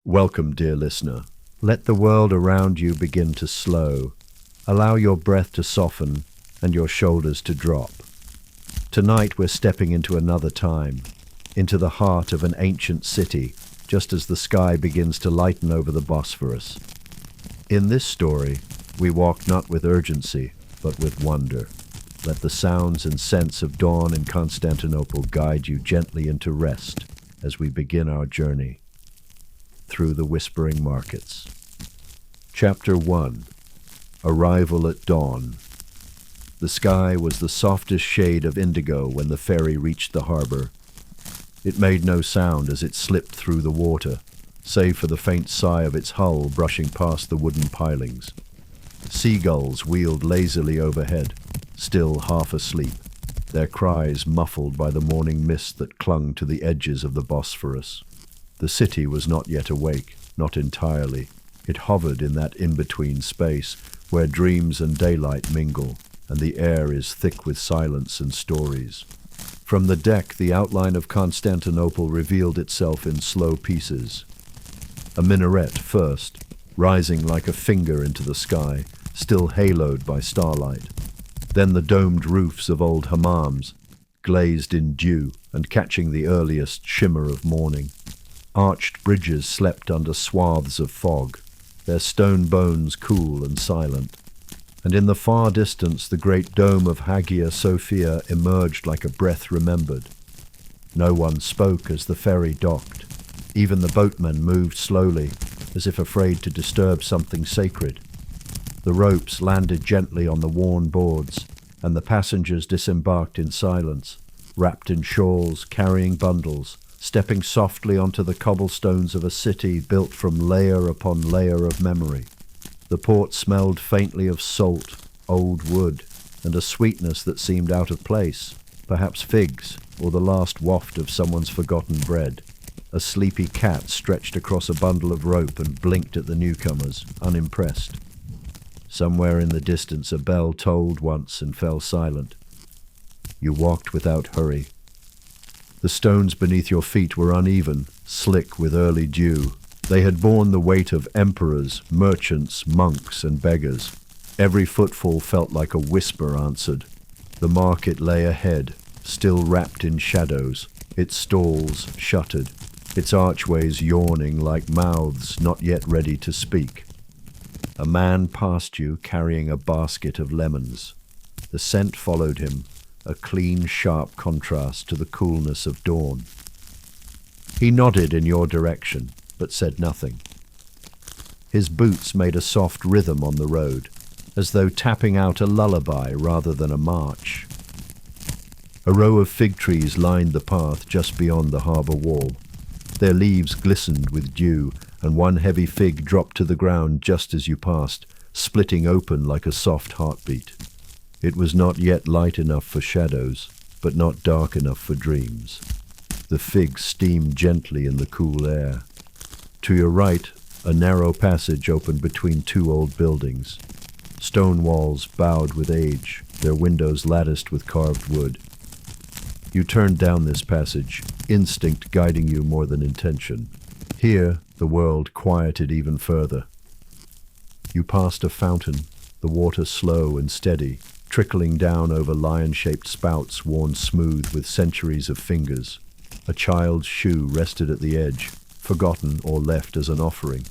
Welcome, dear listener. Let the world around you begin to slow. Allow your breath to soften and your shoulders to drop. Tonight we're stepping into another time, into the heart of an ancient city, just as the sky begins to lighten over the Bosphorus. In this story, we walk not with urgency, but with wonder. Let the sounds and scents of dawn in Constantinople guide you gently into rest as we begin our journey through the whispering markets. Chapter 1. Arrival at Dawn. The sky was the softest shade of indigo when the ferry reached the harbor. It made no sound as it slipped through the water, save for the faint sigh of its hull brushing past the wooden pilings. Seagulls wheeled lazily overhead, still half asleep, their cries muffled by the morning mist that clung to the edges of the Bosphorus. The city was not yet awake, not entirely. It hovered in that in-between space where dreams and daylight mingle, and the air is thick with silence and stories. From the deck, the outline of Constantinople revealed itself in slow pieces. A minaret first, rising like a finger into the sky, still haloed by starlight. Then the domed roofs of old hammams, glazed in dew and catching the earliest shimmer of morning. Arched bridges slept under swaths of fog, their stone bones cool and silent. And in the far distance the great dome of Hagia Sophia emerged like a breath remembered. No one spoke as the ferry docked. Even the boatmen moved slowly, as if afraid to disturb something sacred. The ropes landed gently on the worn boards, and the passengers disembarked in silence, wrapped in shawls, carrying bundles, stepping softly onto the cobblestones of a city built from layer upon layer of memory. The port smelled faintly of salt, old wood, and a sweetness that seemed out of place, perhaps figs, or the last waft of someone's forgotten bread. A sleepy cat stretched across a bundle of rope and blinked at the newcomers, unimpressed. Somewhere in the distance a bell tolled once and fell silent. You walked without hurry. The stones beneath your feet were uneven, slick with early dew. They had borne the weight of emperors, merchants, monks, and beggars. Every footfall felt like a whisper answered. The market lay ahead, still wrapped in shadows, its stalls shuttered, its archways yawning like mouths not yet ready to speak. A man passed you carrying a basket of lemons. The scent followed him, a clean, sharp contrast to the coolness of dawn. He nodded in your direction, but said nothing. His boots made a soft rhythm on the road, as though tapping out a lullaby rather than a march. A row of fig trees lined the path just beyond the harbour wall. Their leaves glistened with dew, and one heavy fig dropped to the ground just as you passed, splitting open like a soft heartbeat. It was not yet light enough for shadows, but not dark enough for dreams. The fig steamed gently in the cool air. To your right, a narrow passage opened between two old buildings. Stone walls bowed with age, their windows latticed with carved wood. You turned down this passage, instinct guiding you more than intention. Here, the world quieted even further. You passed a fountain, the water slow and steady, trickling down over lion-shaped spouts worn smooth with centuries of fingers. A child's shoe rested at the edge, forgotten or left as an offering.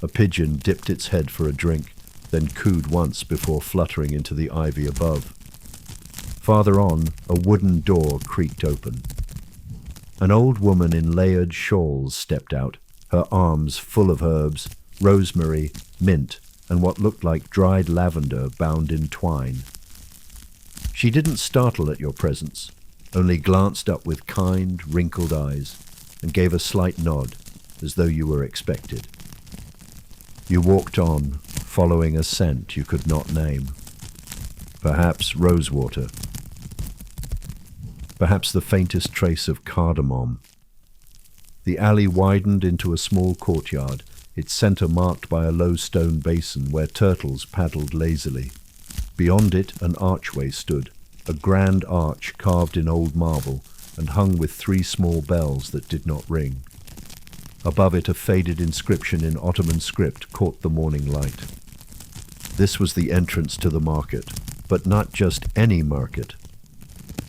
A pigeon dipped its head for a drink, then cooed once before fluttering into the ivy above. Farther on, a wooden door creaked open. An old woman in layered shawls stepped out, her arms full of herbs, rosemary, mint, and what looked like dried lavender bound in twine. She didn't startle at your presence, only glanced up with kind, wrinkled eyes, and gave a slight nod, as though you were expected. You walked on, following a scent you could not name. Perhaps rosewater. Perhaps the faintest trace of cardamom. The alley widened into a small courtyard, its center marked by a low stone basin where turtles paddled lazily. Beyond it, an archway stood, a grand arch carved in old marble and hung with 3 small bells that did not ring. Above it, a faded inscription in Ottoman script caught the morning light. This was the entrance to the market, but not just any market.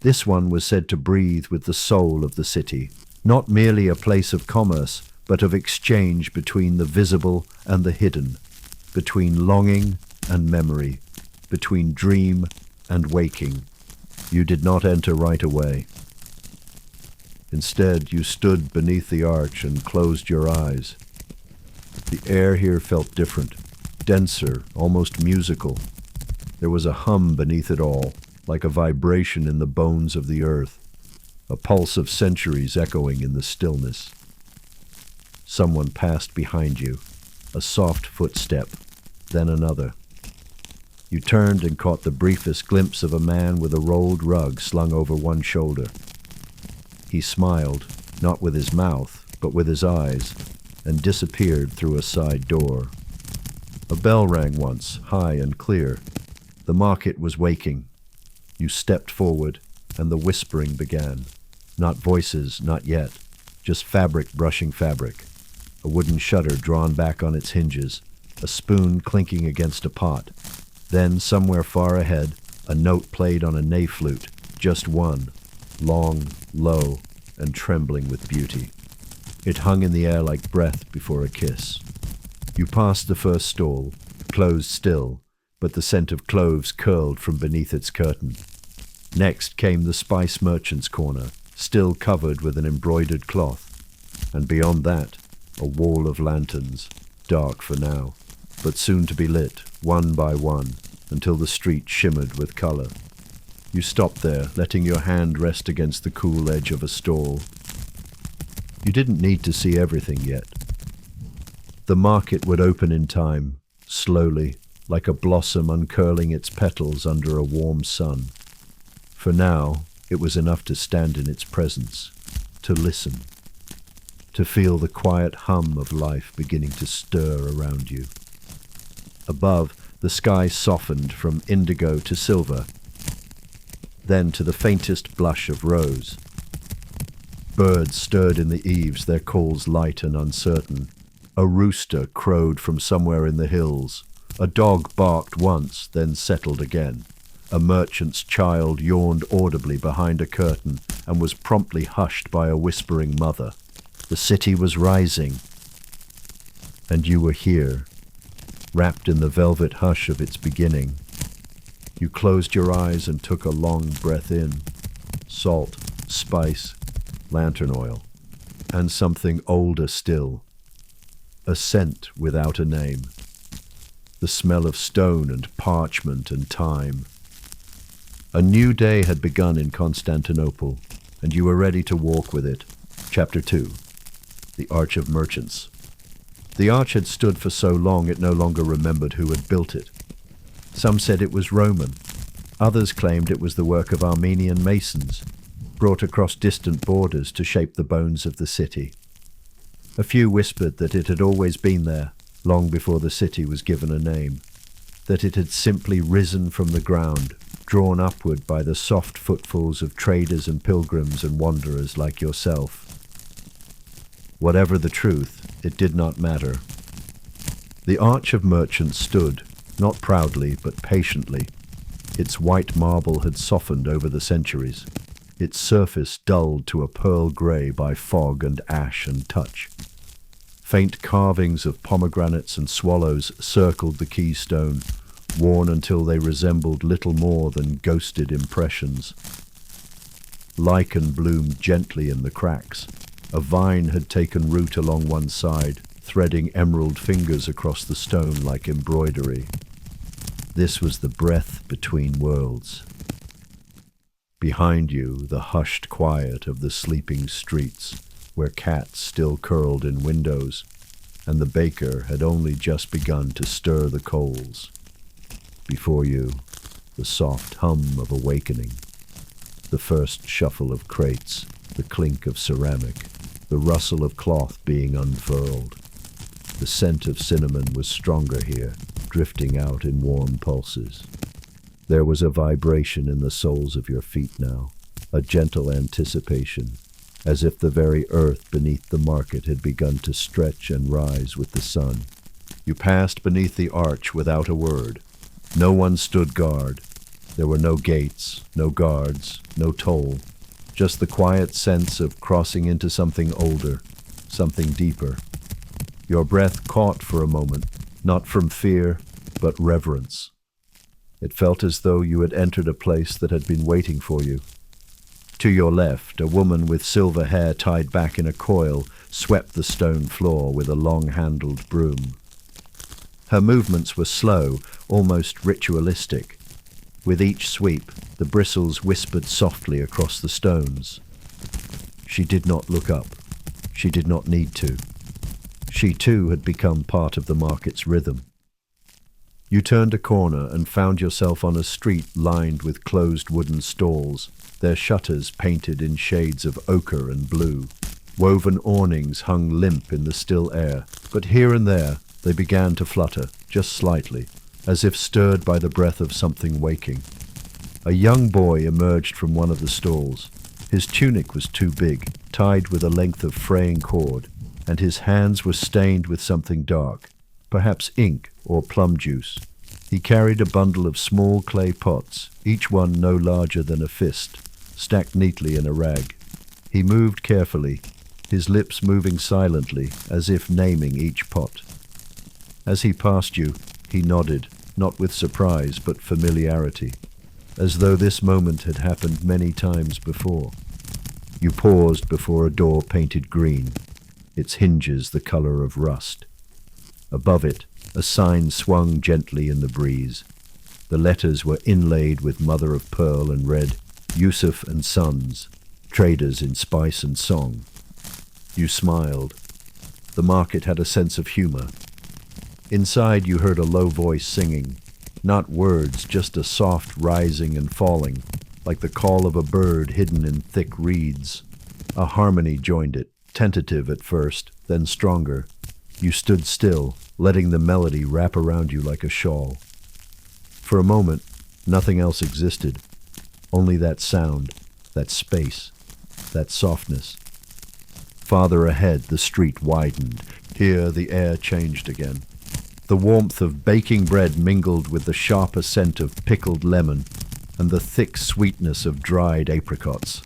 This one was said to breathe with the soul of the city, not merely a place of commerce, but of exchange between the visible and the hidden, between longing and memory, between dream and waking. You did not enter right away. Instead, you stood beneath the arch and closed your eyes. The air here felt different, denser, almost musical. There was a hum beneath it all, like a vibration in the bones of the earth, a pulse of centuries echoing in the stillness. Someone passed behind you, a soft footstep, then another. You turned and caught the briefest glimpse of a man with a rolled rug slung over one shoulder. He smiled, not with his mouth, but with his eyes, and disappeared through a side door. A bell rang once, high and clear. The market was waking. You stepped forward, and the whispering began. Not voices, not yet, just fabric brushing fabric. A wooden shutter drawn back on its hinges, a spoon clinking against a pot. Then, somewhere far ahead, a note played on a ney flute, just one, long, low, and trembling with beauty. It hung in the air like breath before a kiss. You passed the first stall, closed still, but the scent of cloves curled from beneath its curtain. Next came the spice merchant's corner, still covered with an embroidered cloth, and beyond that, a wall of lanterns, dark for now, but soon to be lit, one by one, until the street shimmered with color. You stopped there, letting your hand rest against the cool edge of a stall. You didn't need to see everything yet. The market would open in time, slowly, like a blossom uncurling its petals under a warm sun. For now, it was enough to stand in its presence, to listen, to feel the quiet hum of life beginning to stir around you. Above, the sky softened from indigo to silver, then to the faintest blush of rose. Birds stirred in the eaves, their calls light and uncertain. A rooster crowed from somewhere in the hills. A dog barked once, then settled again. A merchant's child yawned audibly behind a curtain and was promptly hushed by a whispering mother. The city was rising, and you were here, wrapped in the velvet hush of its beginning. You closed your eyes and took a long breath in. Salt, spice, lantern oil, and something older still. A scent without a name. The smell of stone and parchment and time. A new day had begun in Constantinople, and you were ready to walk with it. Chapter 2. The Arch of Merchants. The arch had stood for so long it no longer remembered who had built it. Some said it was Roman. Others claimed it was the work of Armenian masons, brought across distant borders to shape the bones of the city. A few whispered that it had always been there, long before the city was given a name, that it had simply risen from the ground, drawn upward by the soft footfalls of traders and pilgrims and wanderers like yourself. Whatever the truth, it did not matter. The Arch of Merchants stood, not proudly but patiently. Its white marble had softened over the centuries, its surface dulled to a pearl grey by fog and ash and touch. Faint carvings of pomegranates and swallows circled the keystone, worn until they resembled little more than ghosted impressions. Lichen bloomed gently in the cracks. A vine had taken root along one side, threading emerald fingers across the stone like embroidery. This was the breath between worlds. Behind you, the hushed quiet of the sleeping streets, where cats still curled in windows, and the baker had only just begun to stir the coals. Before you, the soft hum of awakening, the first shuffle of crates, the clink of ceramic, the rustle of cloth being unfurled. The scent of cinnamon was stronger here, drifting out in warm pulses. There was a vibration in the soles of your feet now, a gentle anticipation, as if the very earth beneath the market had begun to stretch and rise with the sun. You passed beneath the arch without a word. No one stood guard. There were no gates, no guards, no toll, just the quiet sense of crossing into something older, something deeper. Your breath caught for a moment, not from fear, but reverence. It felt as though you had entered a place that had been waiting for you. To your left, a woman with silver hair tied back in a coil swept the stone floor with a long-handled broom. Her movements were slow, almost ritualistic. With each sweep, the bristles whispered softly across the stones. She did not look up. She did not need to. She too had become part of the market's rhythm. You turned a corner and found yourself on a street lined with closed wooden stalls, their shutters painted in shades of ochre and blue. Woven awnings hung limp in the still air, but here and there they began to flutter, just slightly, as if stirred by the breath of something waking. A young boy emerged from one of the stalls. His tunic was too big, tied with a length of fraying cord, and his hands were stained with something dark, perhaps ink or plum juice. He carried a bundle of small clay pots, each one no larger than a fist, stacked neatly in a rag. He moved carefully, his lips moving silently, as if naming each pot. As he passed you, he nodded, not with surprise but familiarity, as though this moment had happened many times before. You paused before a door painted green, its hinges the color of rust. Above it, a sign swung gently in the breeze. The letters were inlaid with mother of pearl and read, Yusuf and Sons, traders in spice and song. You smiled. The market had a sense of humor. Inside you heard a low voice singing, not words, just a soft rising and falling, like the call of a bird hidden in thick reeds. A harmony joined it, tentative at first, then stronger. You stood still, letting the melody wrap around you like a shawl. For a moment, nothing else existed, only that sound, that space, that softness. Farther ahead, the street widened. Here, the air changed again. The warmth of baking bread mingled with the sharper scent of pickled lemon and the thick sweetness of dried apricots.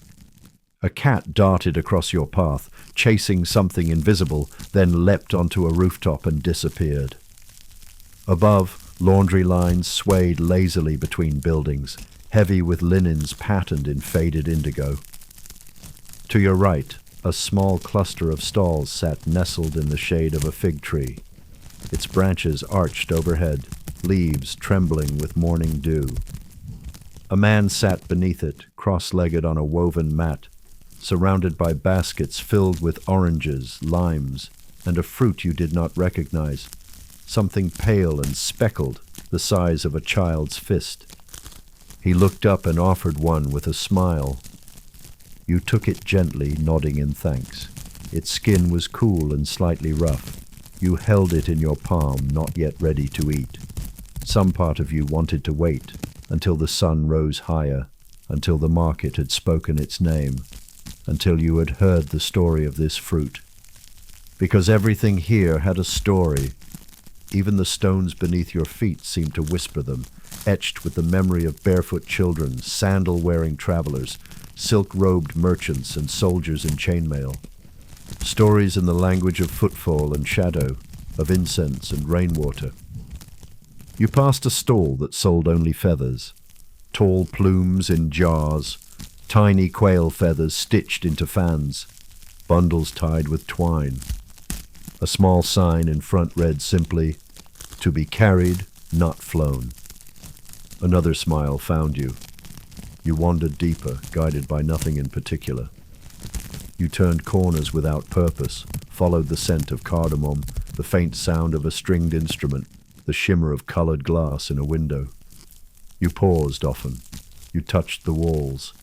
A cat darted across your path, chasing something invisible, then leapt onto a rooftop and disappeared. Above, laundry lines swayed lazily between buildings, heavy with linens patterned in faded indigo. To your right, a small cluster of stalls sat nestled in the shade of a fig tree. Its branches arched overhead, leaves trembling with morning dew. A man sat beneath it, cross-legged on a woven mat, surrounded by baskets filled with oranges, limes, and a fruit you did not recognize, something pale and speckled, the size of a child's fist. He looked up and offered one with a smile. You took it gently, nodding in thanks. Its skin was cool and slightly rough. You held it in your palm, not yet ready to eat. Some part of you wanted to wait until the sun rose higher, until the market had spoken its name, until you had heard the story of this fruit. Because everything here had a story. Even the stones beneath your feet seemed to whisper them, etched with the memory of barefoot children, sandal-wearing travelers, silk-robed merchants and soldiers in chainmail. Stories in the language of footfall and shadow, of incense and rainwater. You passed a stall that sold only feathers, tall plumes in jars, tiny quail feathers stitched into fans, bundles tied with twine. A small sign in front read simply, "To be carried, not flown." Another smile found you. You wandered deeper, guided by nothing in particular. You turned corners without purpose, followed the scent of cardamom, the faint sound of a stringed instrument, the shimmer of colored glass in a window. You paused often. You touched the walls.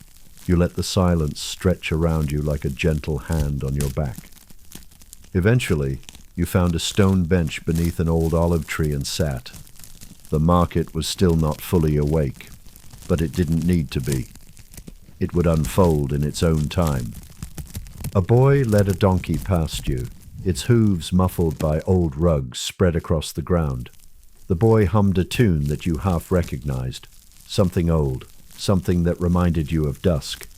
You let the silence stretch around you like a gentle hand on your back. Eventually, you found a stone bench beneath an old olive tree and sat. The market was still not fully awake, but it didn't need to be. It would unfold in its own time. A boy led a donkey past you, its hooves muffled by old rugs spread across the ground. The boy hummed a tune that you half recognized, something old, something that reminded you of dusk.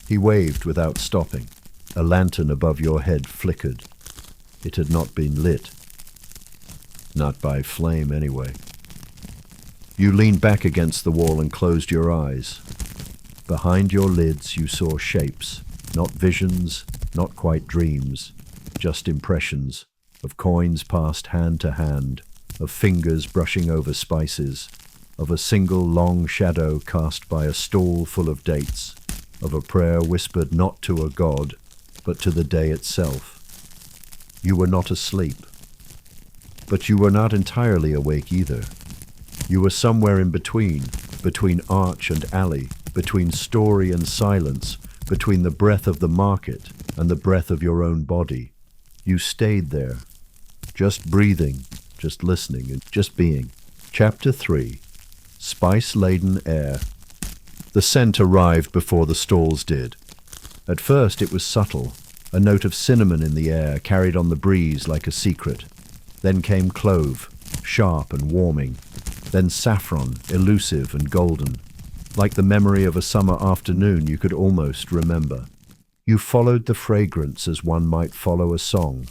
He waved without stopping. A lantern above your head flickered. It had not been lit. Not by flame, anyway. You leaned back against the wall and closed your eyes. Behind your lids you saw shapes, not visions, not quite dreams, just impressions of coins passed hand to hand, of fingers brushing over spices, of a single long shadow cast by a stall full of dates, of a prayer whispered not to a god, but to the day itself. You were not asleep, but you were not entirely awake either. You were somewhere in between arch and alley, between story and silence, between the breath of the market and the breath of your own body. You stayed there, just breathing, just listening, and just being. Chapter 3. Spice-laden air. The scent arrived before the stalls did. At first it was subtle, a note of cinnamon in the air carried on the breeze like a secret. Then came clove, sharp and warming. Then saffron, elusive and golden. Like the memory of a summer afternoon you could almost remember. You followed the fragrance as one might follow a song,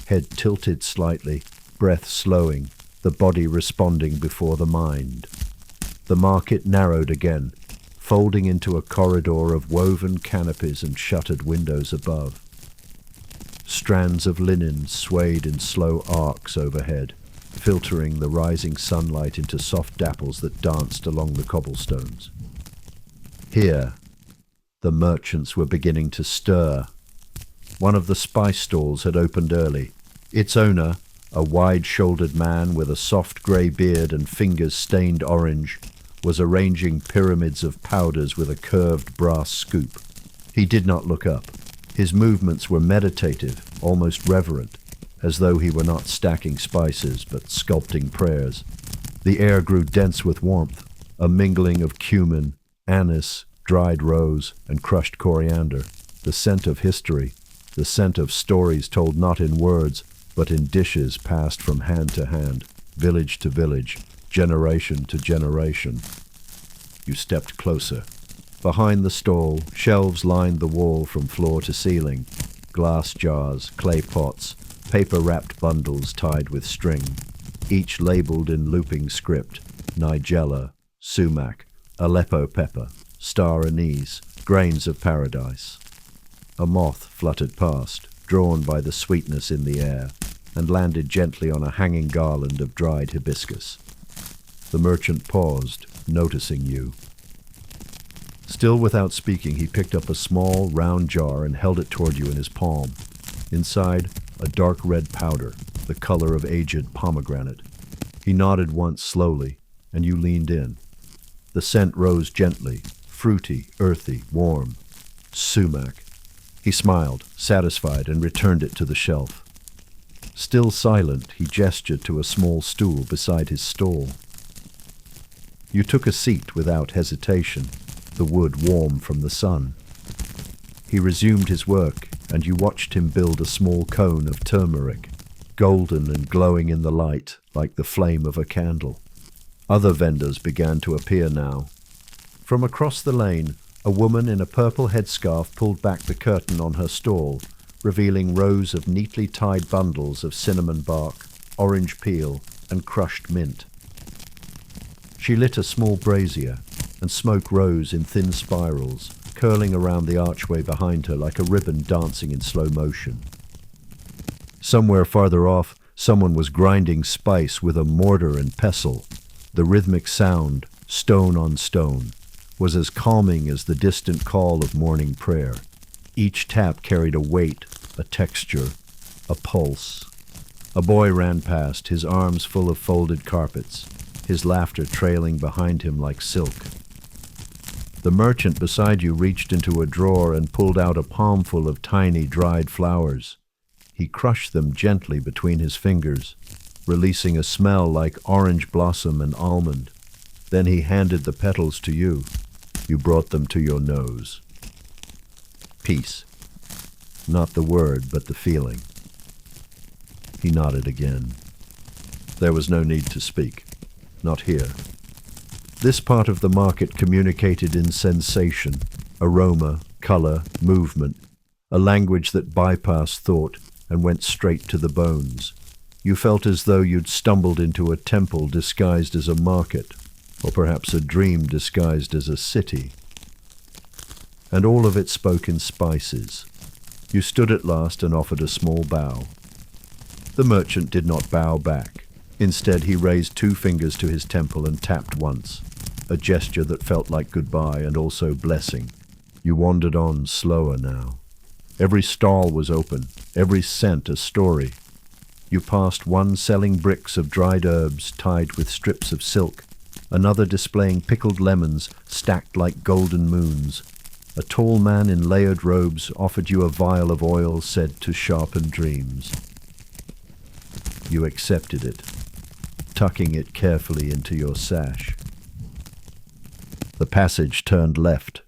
head tilted slightly, breath slowing, the body responding before the mind. The market narrowed again, folding into a corridor of woven canopies and shuttered windows above. Strands of linen swayed in slow arcs overhead, filtering the rising sunlight into soft dapples that danced along the cobblestones. Here, the merchants were beginning to stir. One of the spice stalls had opened early. Its owner, a wide-shouldered man with a soft grey beard and fingers stained orange, was arranging pyramids of powders with a curved brass scoop. He did not look up. His movements were meditative, almost reverent, as though he were not stacking spices but sculpting prayers. The air grew dense with warmth, a mingling of cumin, anise, dried rose, and crushed coriander, the scent of history, the scent of stories told not in words, but in dishes passed from hand to hand, village to village, generation to generation. You stepped closer. Behind the stall, shelves lined the wall from floor to ceiling. Glass jars, clay pots, paper-wrapped bundles tied with string, each labeled in looping script: Nigella, sumac, Aleppo pepper, star anise, grains of paradise. A moth fluttered past, drawn by the sweetness in the air, and landed gently on a hanging garland of dried hibiscus. The merchant paused, noticing you. Still without speaking, he picked up a small, round jar and held it toward you in his palm. Inside, a dark red powder, the color of aged pomegranate. He nodded once slowly, and you leaned in. The scent rose gently, fruity, earthy, warm. Sumac. He smiled, satisfied, and returned it to the shelf. Still silent, he gestured to a small stool beside his stall. You took a seat without hesitation, the wood warm from the sun. He resumed his work, and you watched him build a small cone of turmeric, golden and glowing in the light like the flame of a candle. Other vendors began to appear now. From across the lane, a woman in a purple headscarf pulled back the curtain on her stall, revealing rows of neatly tied bundles of cinnamon bark, orange peel, and crushed mint. She lit a small brazier, and smoke rose in thin spirals, curling around the archway behind her like a ribbon dancing in slow motion. Somewhere farther off, someone was grinding spice with a mortar and pestle. The rhythmic sound, stone on stone, was as calming as the distant call of morning prayer. Each tap carried a weight, a texture, a pulse. A boy ran past, his arms full of folded carpets, his laughter trailing behind him like silk. The merchant beside you reached into a drawer and pulled out a palmful of tiny dried flowers. He crushed them gently between his fingers, releasing a smell like orange blossom and almond. Then he handed the petals to you. You brought them to your nose. Peace. not the word, but the feeling. He nodded again. There was no need to speak. Not here. This part of the market communicated in sensation, aroma, color, movement, a language that bypassed thought and went straight to the bones. You felt as though you'd stumbled into a temple disguised as a market, or perhaps a dream disguised as a city. And all of it spoke in spices. You stood at last and offered a small bow. The merchant did not bow back. Instead, he raised 2 fingers to his temple and tapped once, a gesture that felt like goodbye and also blessing. You wandered on slower now. Every stall was open, every scent a story. You passed one selling bricks of dried herbs tied with strips of silk, another displaying pickled lemons stacked like golden moons. A tall man in layered robes offered you a vial of oil said to sharpen dreams. You accepted it, tucking it carefully into your sash. The passage turned left.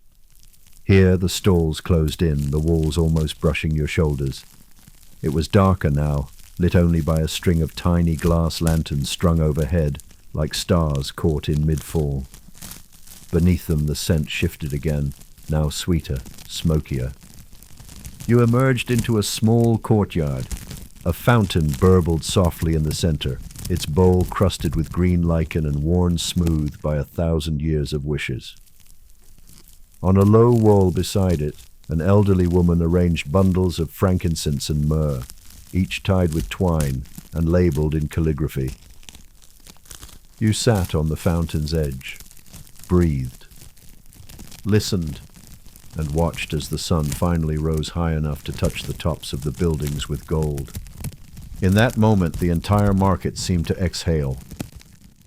Here the stalls closed in, the walls almost brushing your shoulders. It was darker now, lit only by a string of tiny glass lanterns strung overhead, like stars caught in mid-fall. Beneath them the scent shifted again, now sweeter, smokier. You emerged into a small courtyard. A fountain burbled softly in the center, its bowl crusted with green lichen and worn smooth by 1,000 years of wishes. On a low wall beside it, an elderly woman arranged bundles of frankincense and myrrh, each tied with twine and labeled in calligraphy. You sat on the fountain's edge, breathed, listened, and watched as the sun finally rose high enough to touch the tops of the buildings with gold. In that moment, the entire market seemed to exhale.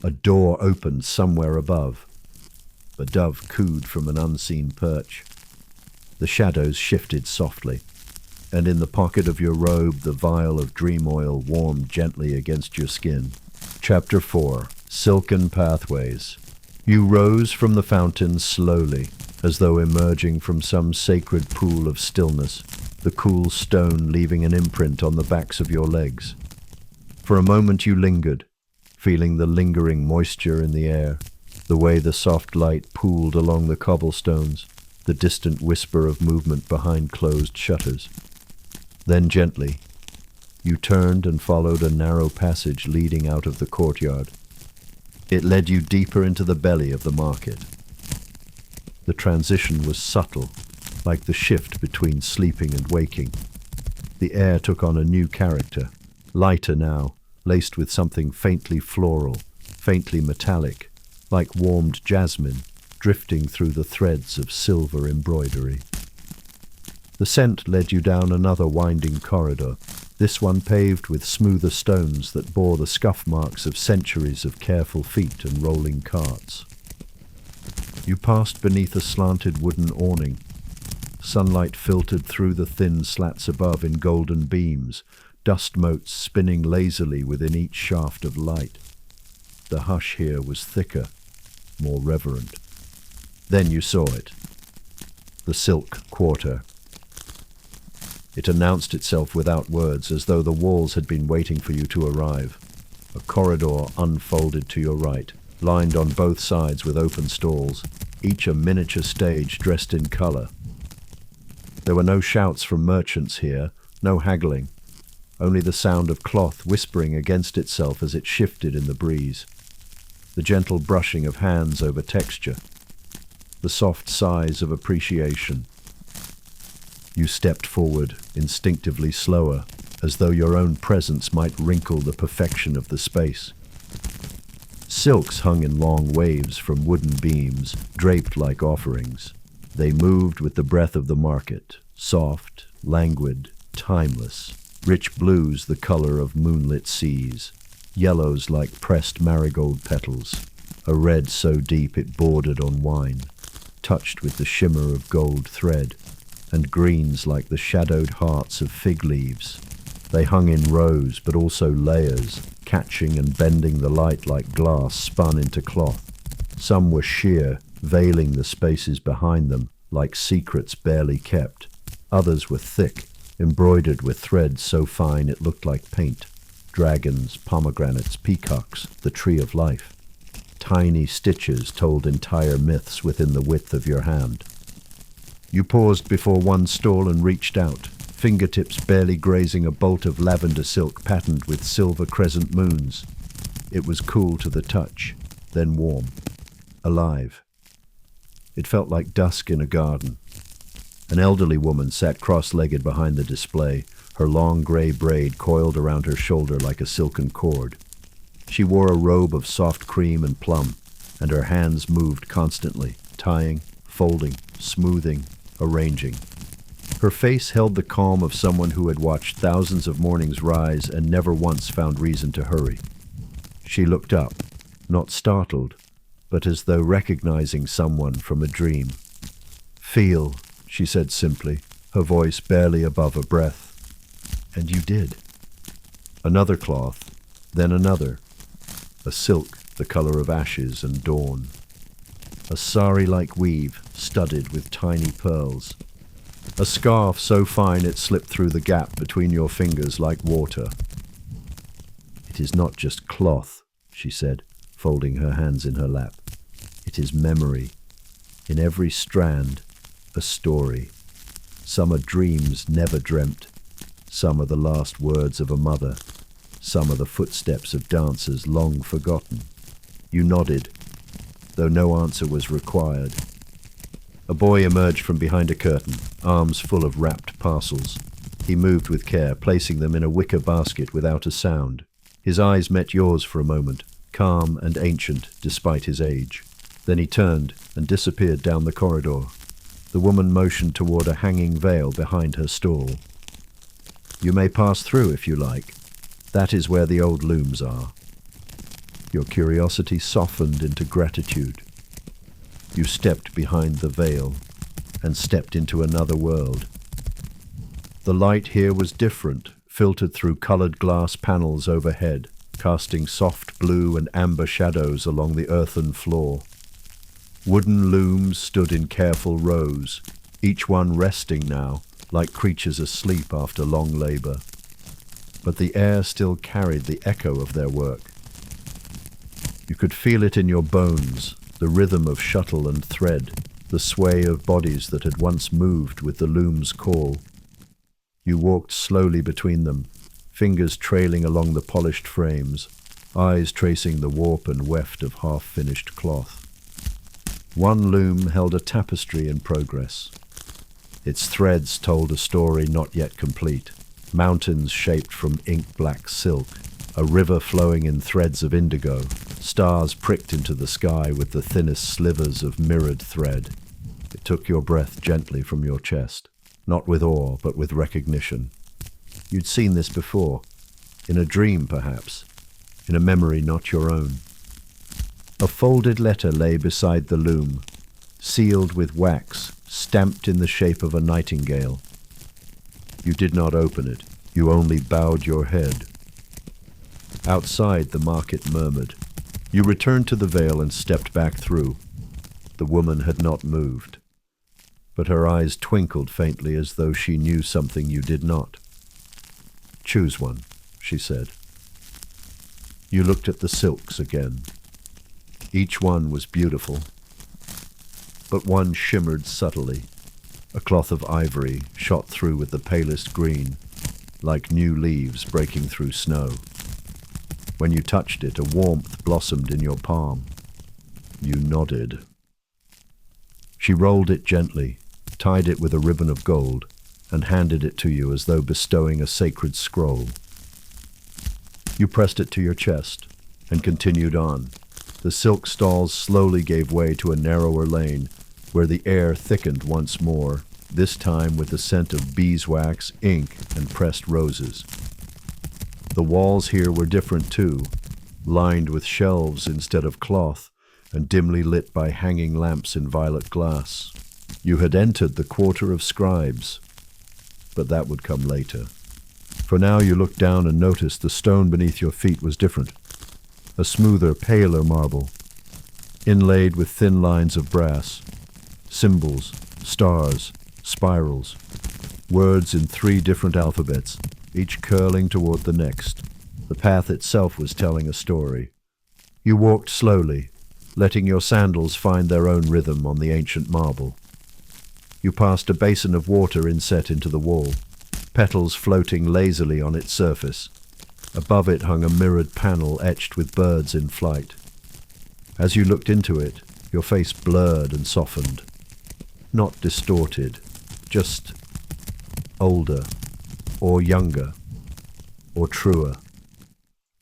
A door opened somewhere above. A dove cooed from an unseen perch. The shadows shifted softly, and in the pocket of your robe the vial of dream oil warmed gently against your skin. Chapter 4. Silken Pathways. You rose from the fountain slowly, as though emerging from some sacred pool of stillness, the cool stone leaving an imprint on the backs of your legs. For a moment you lingered, feeling the lingering moisture in the air, the way the soft light pooled along the cobblestones, the distant whisper of movement behind closed shutters. Then gently, you turned and followed a narrow passage leading out of the courtyard. It led you deeper into the belly of the market. The transition was subtle, like the shift between sleeping and waking. The air took on a new character, lighter now, laced with something faintly floral, faintly metallic, like warmed jasmine, drifting through the threads of silver embroidery. The scent led you down another winding corridor, this one paved with smoother stones that bore the scuff marks of centuries of careful feet and rolling carts. You passed beneath a slanted wooden awning. Sunlight filtered through the thin slats above in golden beams, dust motes spinning lazily within each shaft of light. The hush here was thicker, more reverent. Then you saw it. The Silk Quarter. It announced itself without words, as though the walls had been waiting for you to arrive. A corridor unfolded to your right, lined on both sides with open stalls, each a miniature stage dressed in color. There were no shouts from merchants here, no haggling, only the sound of cloth whispering against itself as it shifted in the breeze, the gentle brushing of hands over texture, the soft sighs of appreciation. You stepped forward, instinctively slower, as though your own presence might wrinkle the perfection of the space. Silks hung in long waves from wooden beams, draped like offerings. They moved with the breath of the market, soft, languid, timeless. Rich blues the color of moonlit seas, yellows like pressed marigold petals, a red so deep it bordered on wine, touched with the shimmer of gold thread, and greens like the shadowed hearts of fig leaves. They hung in rows, but also layers, catching and bending the light like glass spun into cloth. Some were sheer, veiling the spaces behind them, like secrets barely kept. Others were thick, embroidered with threads so fine it looked like paint. Dragons, pomegranates, peacocks, the tree of life. Tiny stitches told entire myths within the width of your hand. You paused before one stall and reached out, fingertips barely grazing a bolt of lavender silk patterned with silver crescent moons. It was cool to the touch, then warm, alive. It felt like dusk in a garden. An elderly woman sat cross-legged behind the display, her long gray braid coiled around her shoulder like a silken cord. She wore a robe of soft cream and plum, and her hands moved constantly, tying, folding, smoothing, arranging. Her face held the calm of someone who had watched thousands of mornings rise and never once found reason to hurry. She looked up, not startled, but as though recognizing someone from a dream. "Feel," she said simply, her voice barely above a breath. And you did. Another cloth, then another. A silk the color of ashes and dawn. A sari-like weave studded with tiny pearls. A scarf so fine it slipped through the gap between your fingers like water. "It is not just cloth," she said, folding her hands in her lap. "It is memory. In every strand, a story. Some are dreams never dreamt. Some are the last words of a mother. Some are the footsteps of dancers long forgotten." You nodded, though no answer was required. A boy emerged from behind a curtain, arms full of wrapped parcels. He moved with care, placing them in a wicker basket without a sound. His eyes met yours for a moment, calm and ancient despite his age. Then he turned and disappeared down the corridor. The woman motioned toward a hanging veil behind her stall. "You may pass through if you like. That is where the old looms are." Your curiosity softened into gratitude. You stepped behind the veil and stepped into another world. The light here was different, filtered through colored glass panels overhead, casting soft blue and amber shadows along the earthen floor. Wooden looms stood in careful rows, each one resting now, like creatures asleep after long labor. But the air still carried the echo of their work. You could feel it in your bones, the rhythm of shuttle and thread, the sway of bodies that had once moved with the loom's call. You walked slowly between them, fingers trailing along the polished frames, eyes tracing the warp and weft of half-finished cloth. One loom held a tapestry in progress. Its threads told a story not yet complete. Mountains shaped from ink-black silk, a river flowing in threads of indigo, stars pricked into the sky with the thinnest slivers of mirrored thread. It took your breath gently from your chest, not with awe, but with recognition. You'd seen this before, in a dream perhaps, in a memory not your own. A folded letter lay beside the loom, sealed with wax, stamped in the shape of a nightingale. You did not open it, you only bowed your head. Outside, the market murmured. You returned to the veil and stepped back through. The woman had not moved, but her eyes twinkled faintly as though she knew something you did not. "Choose one," she said. You looked at the silks again. Each one was beautiful, but one shimmered subtly, a cloth of ivory shot through with the palest green, like new leaves breaking through snow. When you touched it, a warmth blossomed in your palm. You nodded. She rolled it gently, tied it with a ribbon of gold, and handed it to you as though bestowing a sacred scroll. You pressed it to your chest and continued on. The silk stalls slowly gave way to a narrower lane where the air thickened once more, this time with the scent of beeswax, ink, and pressed roses. The walls here were different too, lined with shelves instead of cloth, and dimly lit by hanging lamps in violet glass. You had entered the quarter of scribes, but that would come later. For now you looked down and noticed the stone beneath your feet was different. A smoother, paler marble, inlaid with thin lines of brass, symbols, stars, spirals. words in 3 different alphabets, each curling toward the next. The path itself was telling a story. You walked slowly, letting your sandals find their own rhythm on the ancient marble. You passed a basin of water inset into the wall, petals floating lazily on its surface. Above it hung a mirrored panel etched with birds in flight. As you looked into it, your face blurred and softened. Not distorted, just older, or younger, or truer.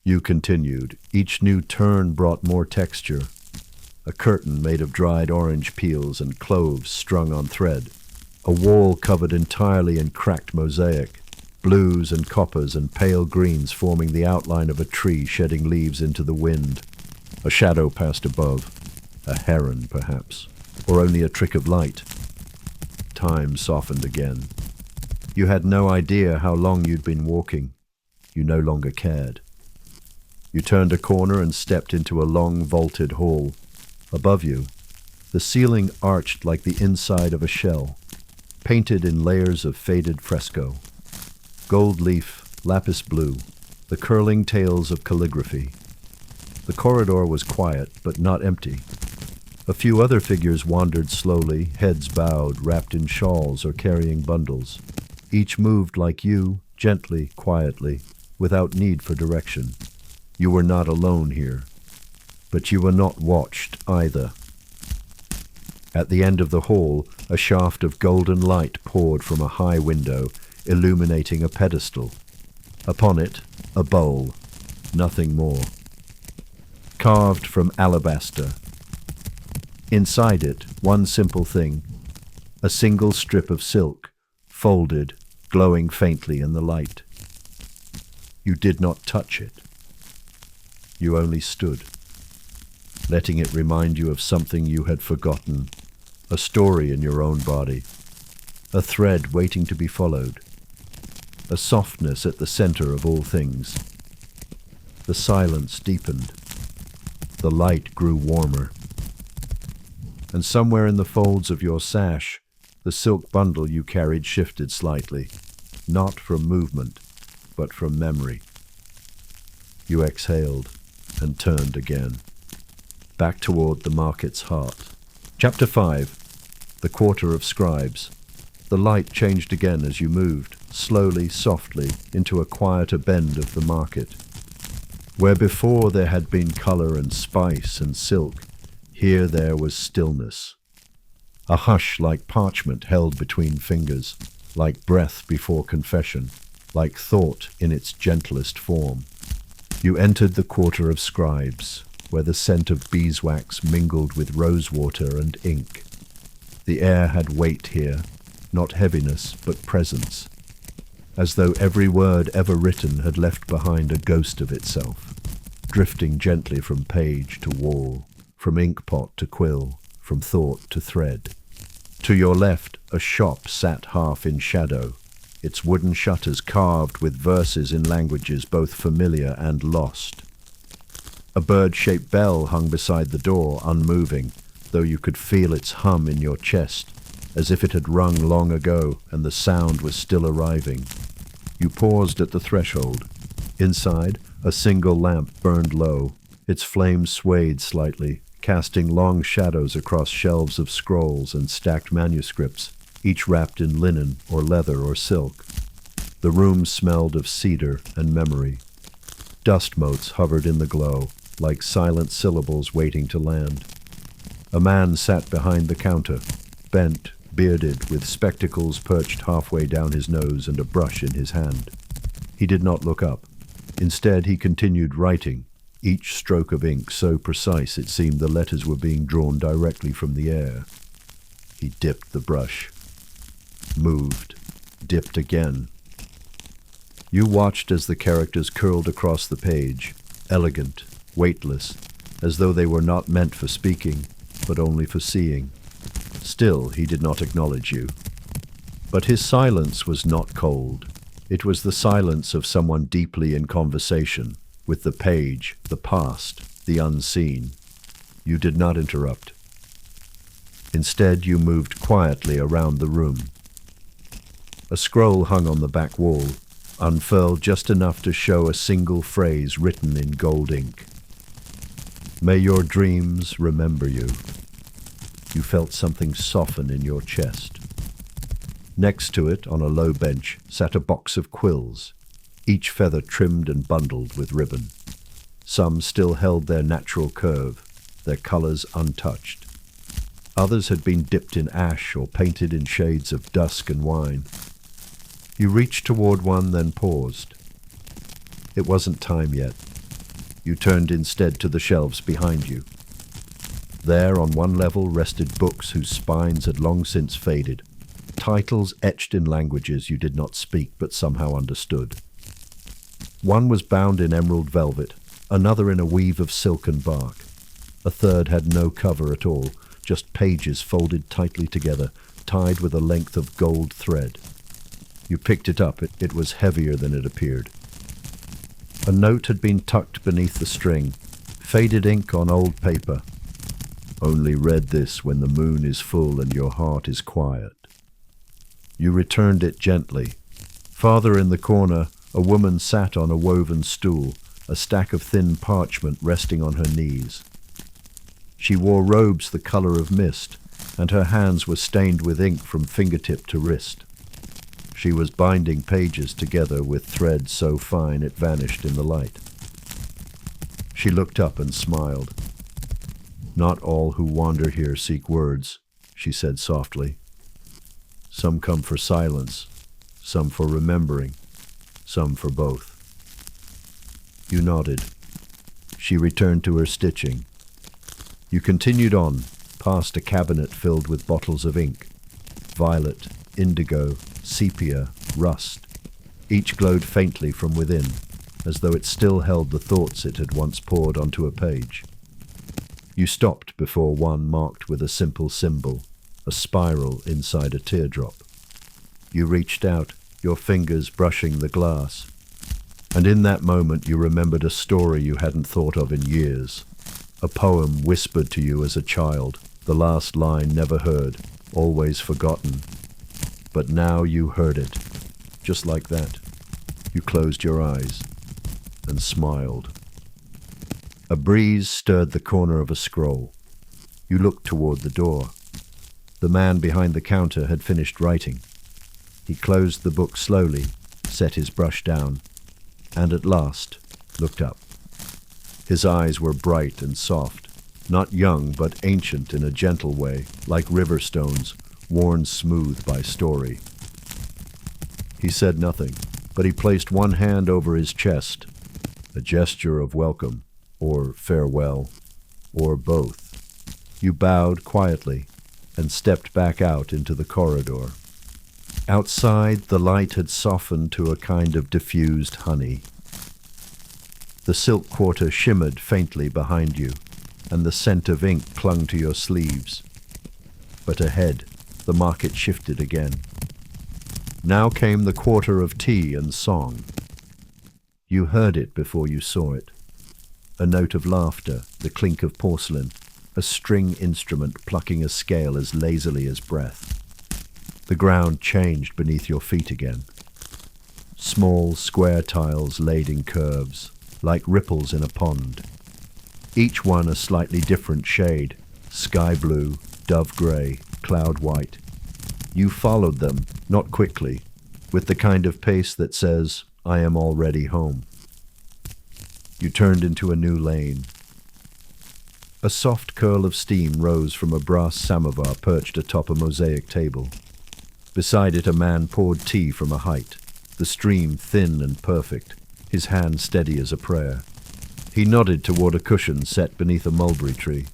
You continued. Each new turn brought more texture. A curtain made of dried orange peels and cloves strung on thread. A wall covered entirely in cracked mosaic, blues and coppers and pale greens forming the outline of a tree shedding leaves into the wind. A shadow passed above, a heron perhaps, or only a trick of light. Time softened again. You had no idea how long you'd been walking. You no longer cared. You turned a corner and stepped into a long vaulted hall. Above you, the ceiling arched like the inside of a shell, painted in layers of faded fresco. Gold leaf, lapis blue, the curling tails of calligraphy. The corridor was quiet, but not empty. A few other figures wandered slowly, heads bowed, wrapped in shawls or carrying bundles. Each moved like you, gently, quietly, without need for direction. You were not alone here, but you were not watched either. At the end of the hall, a shaft of golden light poured from a high window, illuminating a pedestal. Upon it, a bowl, nothing more. Carved from alabaster. Inside it, one simple thing, a single strip of silk, folded, glowing faintly in the light. You did not touch it. You only stood, letting it remind you of something you had forgotten, a story in your own body, a thread waiting to be followed, a softness at the center of all things. The silence deepened. The light grew warmer. And somewhere in the folds of your sash, the silk bundle you carried shifted slightly, not from movement, but from memory. You exhaled and turned again, back toward the market's heart. Chapter 5. The Quarter of Scribes. The light changed again as you moved, slowly, softly, into a quieter bend of the market. Where before there had been color and spice and silk, here there was stillness. A hush like parchment held between fingers, like breath before confession, like thought in its gentlest form. You entered the Quarter of Scribes, where the scent of beeswax mingled with rosewater and ink. The air had weight here, not heaviness, but presence, as though every word ever written had left behind a ghost of itself, drifting gently from page to wall, from inkpot to quill, from thought to thread. To your left, a shop sat half in shadow, its wooden shutters carved with verses in languages both familiar and lost. A bird-shaped bell hung beside the door, unmoving, though you could feel its hum in your chest, as if it had rung long ago and the sound was still arriving. You paused at the threshold. Inside, a single lamp burned low. Its flame swayed slightly, casting long shadows across shelves of scrolls and stacked manuscripts, each wrapped in linen or leather or silk. The room smelled of cedar and memory. Dust motes hovered in the glow, like silent syllables waiting to land. A man sat behind the counter, bent, bearded, with spectacles perched halfway down his nose and a brush in his hand. He did not look up. Instead, he continued writing, each stroke of ink so precise it seemed the letters were being drawn directly from the air. He dipped the brush, moved, dipped again. You watched as the characters curled across the page, elegant, weightless, as though they were not meant for speaking, but only for seeing. Still, he did not acknowledge you. But his silence was not cold. It was the silence of someone deeply in conversation, with the page, the past, the unseen. You did not interrupt. Instead, you moved quietly around the room. A scroll hung on the back wall, unfurled just enough to show a single phrase written in gold ink. May your dreams remember you. You felt something soften in your chest. Next to it, on a low bench, sat a box of quills, each feather trimmed and bundled with ribbon. Some still held their natural curve, their colors untouched. Others had been dipped in ash or painted in shades of dusk and wine. You reached toward one, then paused. It wasn't time yet. You turned instead to the shelves behind you. There, on one level, rested books whose spines had long since faded, titles etched in languages you did not speak but somehow understood. One was bound in emerald velvet, another in a weave of silken bark. A third had no cover at all, just pages folded tightly together, tied with a length of gold thread. You picked it up. It was heavier than it appeared. A note had been tucked beneath the string, faded ink on old paper. Only read this when the moon is full and your heart is quiet. You returned it gently. Farther in the corner, a woman sat on a woven stool, a stack of thin parchment resting on her knees. She wore robes the color of mist, and her hands were stained with ink from fingertip to wrist. She was binding pages together with thread so fine it vanished in the light. She looked up and smiled. Not all who wander here seek words, she said softly. Some come for silence, some for remembering, some for both. You nodded. She returned to her stitching. You continued on, past a cabinet filled with bottles of ink. Violet, indigo, sepia, rust. Each glowed faintly from within, as though it still held the thoughts it had once poured onto a page. You stopped before one marked with a simple symbol, a spiral inside a teardrop. You reached out, your fingers brushing the glass. And in that moment you remembered a story you hadn't thought of in years. A poem whispered to you as a child, the last line never heard, always forgotten. But now you heard it, just like that. You closed your eyes and smiled. A breeze stirred the corner of a scroll. You looked toward the door. The man behind the counter had finished writing. He closed the book slowly, set his brush down, and at last looked up. His eyes were bright and soft, not young but ancient in a gentle way, like river stones, worn smooth by story. He said nothing, but he placed one hand over his chest, a gesture of welcome, or farewell, or both. You bowed quietly and stepped back out into the corridor. Outside, the light had softened to a kind of diffused honey. The silk quarter shimmered faintly behind you, and the scent of ink clung to your sleeves. But ahead, the market shifted again. Now came the quarter of tea and song. You heard it before you saw it. A note of laughter, the clink of porcelain, a string instrument plucking a scale as lazily as breath. The ground changed beneath your feet again. Small, square tiles laid in curves, like ripples in a pond. Each one a slightly different shade, sky blue, dove grey, cloud white. You followed them, not quickly, with the kind of pace that says, I am already home. You turned into a new lane. A soft curl of steam rose from a brass samovar perched atop a mosaic table. Beside it a man poured tea from a height, the stream thin and perfect, his hand steady as a prayer. He nodded toward a cushion set beneath a mulberry tree.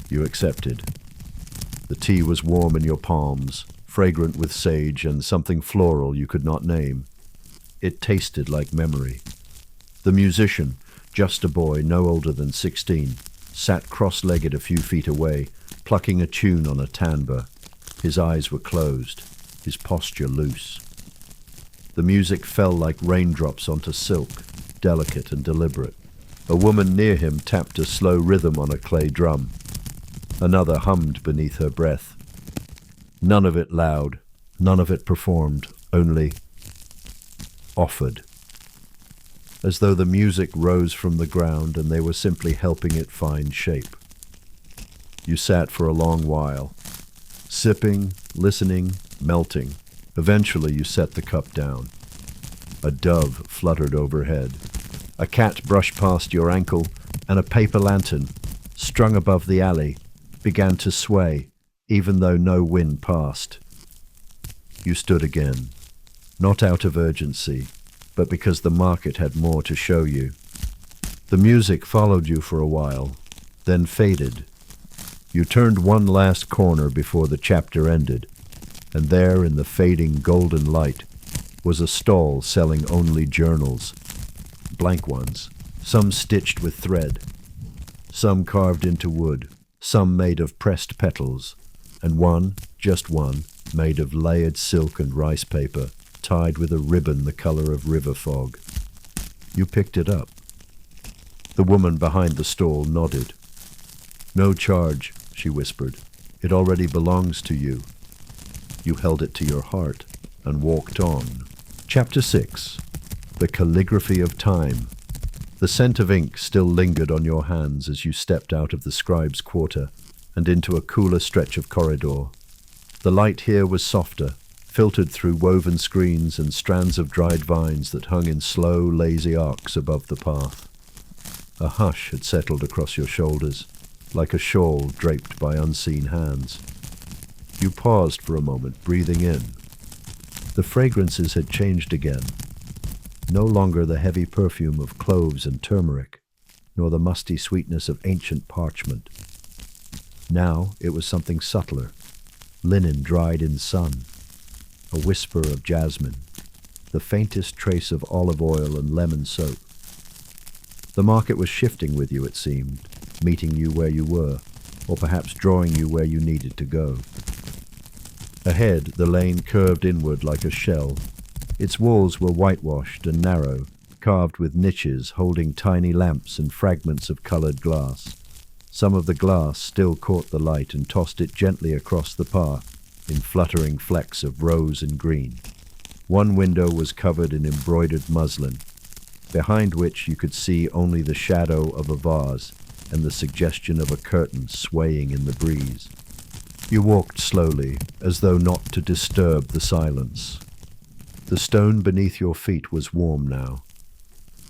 You accepted. The tea was warm in your palms, fragrant with sage and something floral you could not name. It tasted like memory. The musician, just a boy no older than 16, sat cross-legged a few feet away, plucking a tune on a tambour. His eyes were closed, his posture loose. The music fell like raindrops onto silk, delicate and deliberate. A woman near him tapped a slow rhythm on a clay drum. Another hummed beneath her breath. None of it loud, none of it performed, only offered, as though the music rose from the ground and they were simply helping it find shape. You sat for a long while, sipping, listening, melting. Eventually you set the cup down. A dove fluttered overhead. A cat brushed past your ankle, and a paper lantern, strung above the alley, began to sway, even though no wind passed. You stood again, not out of urgency, but because the market had more to show you. The music followed you for a while, then faded. You turned one last corner before the chapter ended, and there in the fading golden light was a stall selling only journals, blank ones, some stitched with thread, some carved into wood, some made of pressed petals, and one, just one, made of layered silk and rice paper, tied with a ribbon the color of river fog. You picked it up. The woman behind the stall nodded. "No charge," she whispered. "It already belongs to you." You held it to your heart and walked on. Chapter 6. The Calligraphy of Time. The scent of ink still lingered on your hands as you stepped out of the scribe's quarter and into a cooler stretch of corridor. The light here was softer, filtered through woven screens and strands of dried vines that hung in slow, lazy arcs above the path. A hush had settled across your shoulders, like a shawl draped by unseen hands. You paused for a moment, breathing in. The fragrances had changed again. No longer the heavy perfume of cloves and turmeric, nor the musty sweetness of ancient parchment. Now it was something subtler, linen dried in sun, a whisper of jasmine, the faintest trace of olive oil and lemon soap. The market was shifting with you, it seemed, meeting you where you were, or perhaps drawing you where you needed to go. Ahead, the lane curved inward like a shell. Its walls were whitewashed and narrow, carved with niches holding tiny lamps and fragments of colored glass. Some of the glass still caught the light and tossed it gently across the path in fluttering flecks of rose and green. One window was covered in embroidered muslin, behind which you could see only the shadow of a vase and the suggestion of a curtain swaying in the breeze. You walked slowly, as though not to disturb the silence. The stone beneath your feet was warm now,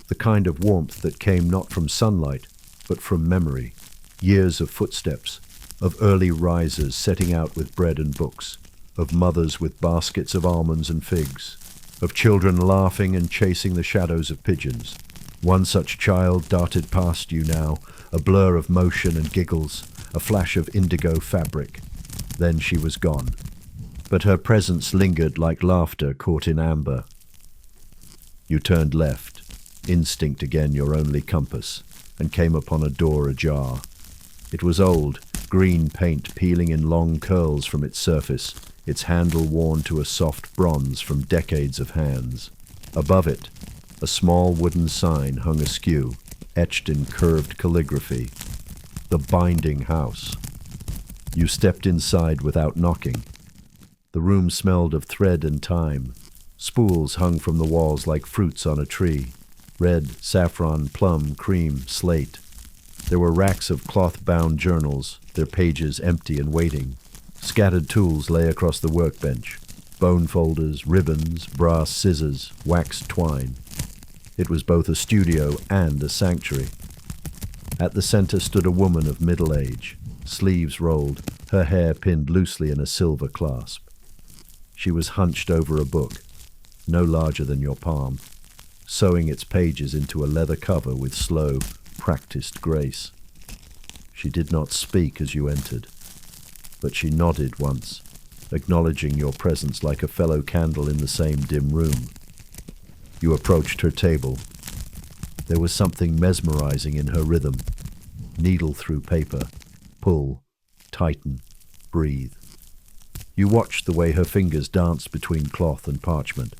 the kind of warmth that came not from sunlight, but from memory, years of footsteps, of early risers setting out with bread and books, of mothers with baskets of almonds and figs, of children laughing and chasing the shadows of pigeons. One such child darted past you now, a blur of motion and giggles, a flash of indigo fabric. Then she was gone, but her presence lingered like laughter caught in amber. You turned left, instinct again your only compass, and came upon a door ajar. It was old, green paint peeling in long curls from its surface, its handle worn to a soft bronze from decades of hands. Above it, a small wooden sign hung askew, etched in curved calligraphy. The Binding House. You stepped inside without knocking. The room smelled of thread and time. Spools hung from the walls like fruits on a tree. Red, saffron, plum, cream, slate. There were racks of cloth-bound journals, their pages empty and waiting. Scattered tools lay across the workbench. Bone folders, ribbons, brass scissors, waxed twine. It was both a studio and a sanctuary. At the center stood a woman of middle age, sleeves rolled, her hair pinned loosely in a silver clasp. She was hunched over a book, no larger than your palm, sewing its pages into a leather cover with slow, practiced grace. She did not speak as you entered, but she nodded once, acknowledging your presence like a fellow candle in the same dim room. You approached her table. There was something mesmerizing in her rhythm. Needle through paper, pull, tighten, breathe. You watched the way her fingers danced between cloth and parchment,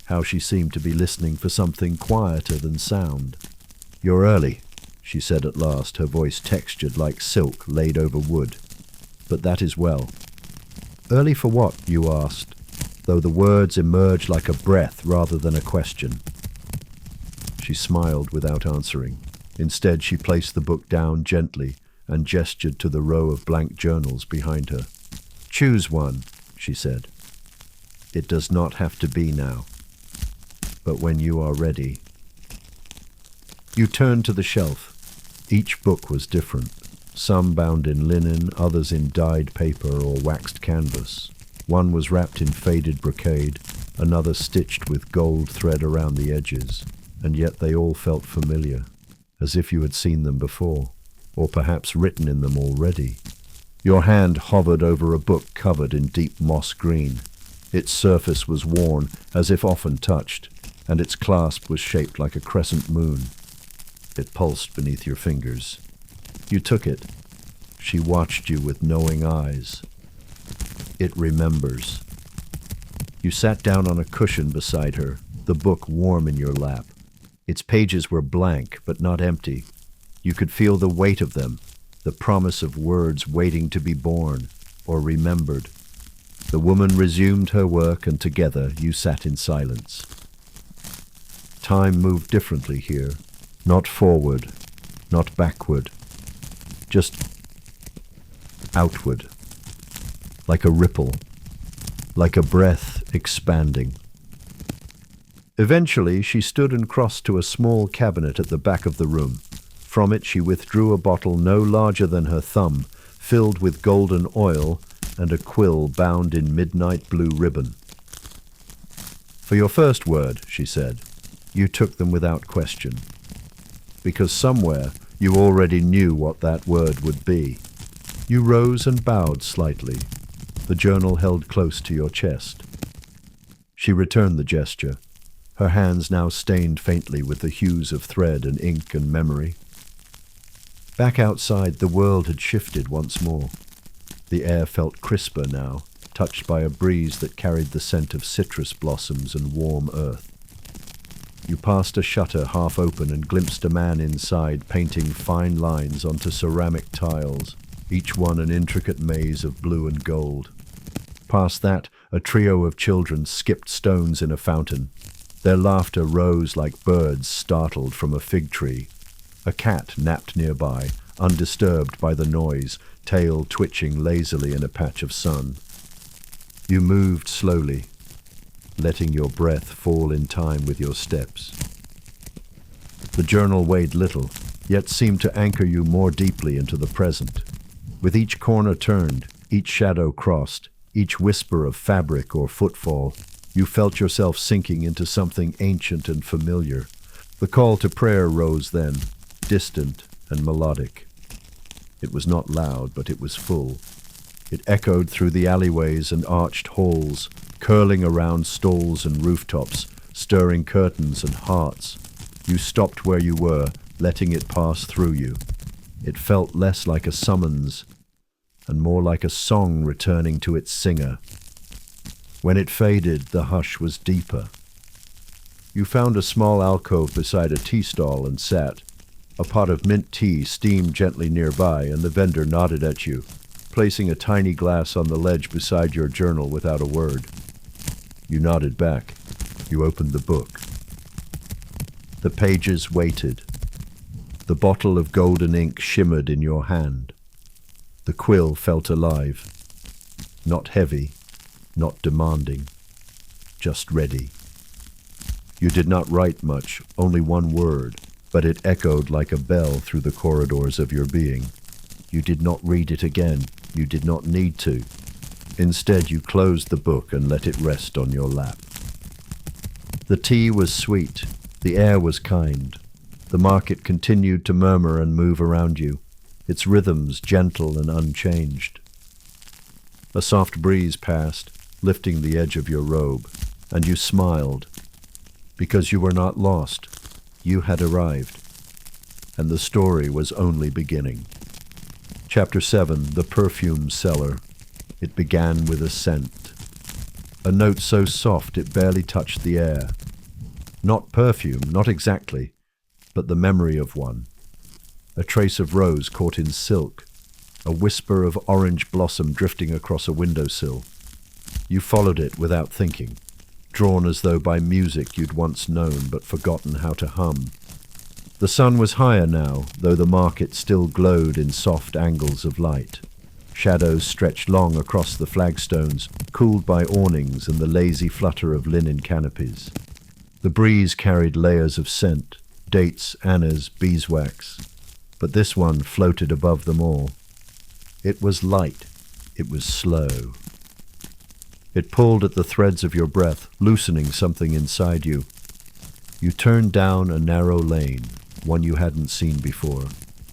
how she seemed to be listening for something quieter than sound. "You're early," she said at last, her voice textured like silk laid over wood. "But that is well." "Early for what?" you asked. though the words emerged like a breath rather than a question. She smiled without answering. Instead, she placed the book down gently and gestured to the row of blank journals behind her. "Choose one," she said. "It does not have to be now, but when you are ready." You turned to the shelf. Each book was different, some bound in linen, others in dyed paper or waxed canvas. One was wrapped in faded brocade, another stitched with gold thread around the edges, and yet they all felt familiar, as if you had seen them before, or perhaps written in them already. Your hand hovered over a book covered in deep moss green. Its surface was worn, as if often touched, and its clasp was shaped like a crescent moon. It pulsed beneath your fingers. You took it. She watched you with knowing eyes. It remembers. You sat down on a cushion beside her, the book warm in your lap. Its pages were blank, but not empty. You could feel the weight of them, the promise of words waiting to be born or remembered. The woman resumed her work, and together you sat in silence. Time moved differently here, not forward, not backward, just outward, like a ripple, like a breath expanding. Eventually, she stood and crossed to a small cabinet at the back of the room. From it, she withdrew a bottle no larger than her thumb, filled with golden oil and a quill bound in midnight blue ribbon. "For your first word," she said, "you took them without question, because somewhere you already knew what that word would be." You rose and bowed slightly, the journal held close to your chest. She returned the gesture, her hands now stained faintly with the hues of thread and ink and memory. Back outside, the world had shifted once more. The air felt crisper now, touched by a breeze that carried the scent of citrus blossoms and warm earth. You passed a shutter half open and glimpsed a man inside painting fine lines onto ceramic tiles, each one an intricate maze of blue and gold. Past that, a trio of children skipped stones in a fountain. Their laughter rose like birds startled from a fig tree. A cat napped nearby, undisturbed by the noise, tail twitching lazily in a patch of sun. You moved slowly, letting your breath fall in time with your steps. The journal weighed little, yet seemed to anchor you more deeply into the present. With each corner turned, each shadow crossed, each whisper of fabric or footfall, you felt yourself sinking into something ancient and familiar. The call to prayer rose then, distant and melodic. It was not loud, but it was full. It echoed through the alleyways and arched halls, curling around stalls and rooftops, stirring curtains and hearts. You stopped where you were, letting it pass through you. It felt less like a summons and more like a song returning to its singer. When it faded, the hush was deeper. You found a small alcove beside a tea stall and sat. A pot of mint tea steamed gently nearby, and the vendor nodded at you, placing a tiny glass on the ledge beside your journal without a word. You nodded back. You opened the book. The pages waited. The bottle of golden ink shimmered in your hand. The quill felt alive. Not heavy, not demanding, just ready. You did not write much, only one word, but it echoed like a bell through the corridors of your being. You did not read it again. You did not need to. Instead, you closed the book and let it rest on your lap. The tea was sweet. The air was kind. The market continued to murmur and move around you, its rhythms gentle and unchanged. A soft breeze passed, lifting the edge of your robe, and you smiled, because you were not lost. You had arrived, and the story was only beginning. Chapter 7, The Perfume Seller. It began with a scent. A note so soft it barely touched the air. Not perfume, not exactly, but the memory of one. A trace of rose caught in silk, a whisper of orange blossom drifting across a windowsill. You followed it without thinking, drawn as though by music you'd once known but forgotten how to hum. The sun was higher now, though the market still glowed in soft angles of light. Shadows stretched long across the flagstones, cooled by awnings and the lazy flutter of linen canopies. The breeze carried layers of scent, dates, annas, beeswax, but this one floated above them all. It was light. It was slow. It pulled at the threads of your breath, loosening something inside you. You turned down a narrow lane, one you hadn't seen before.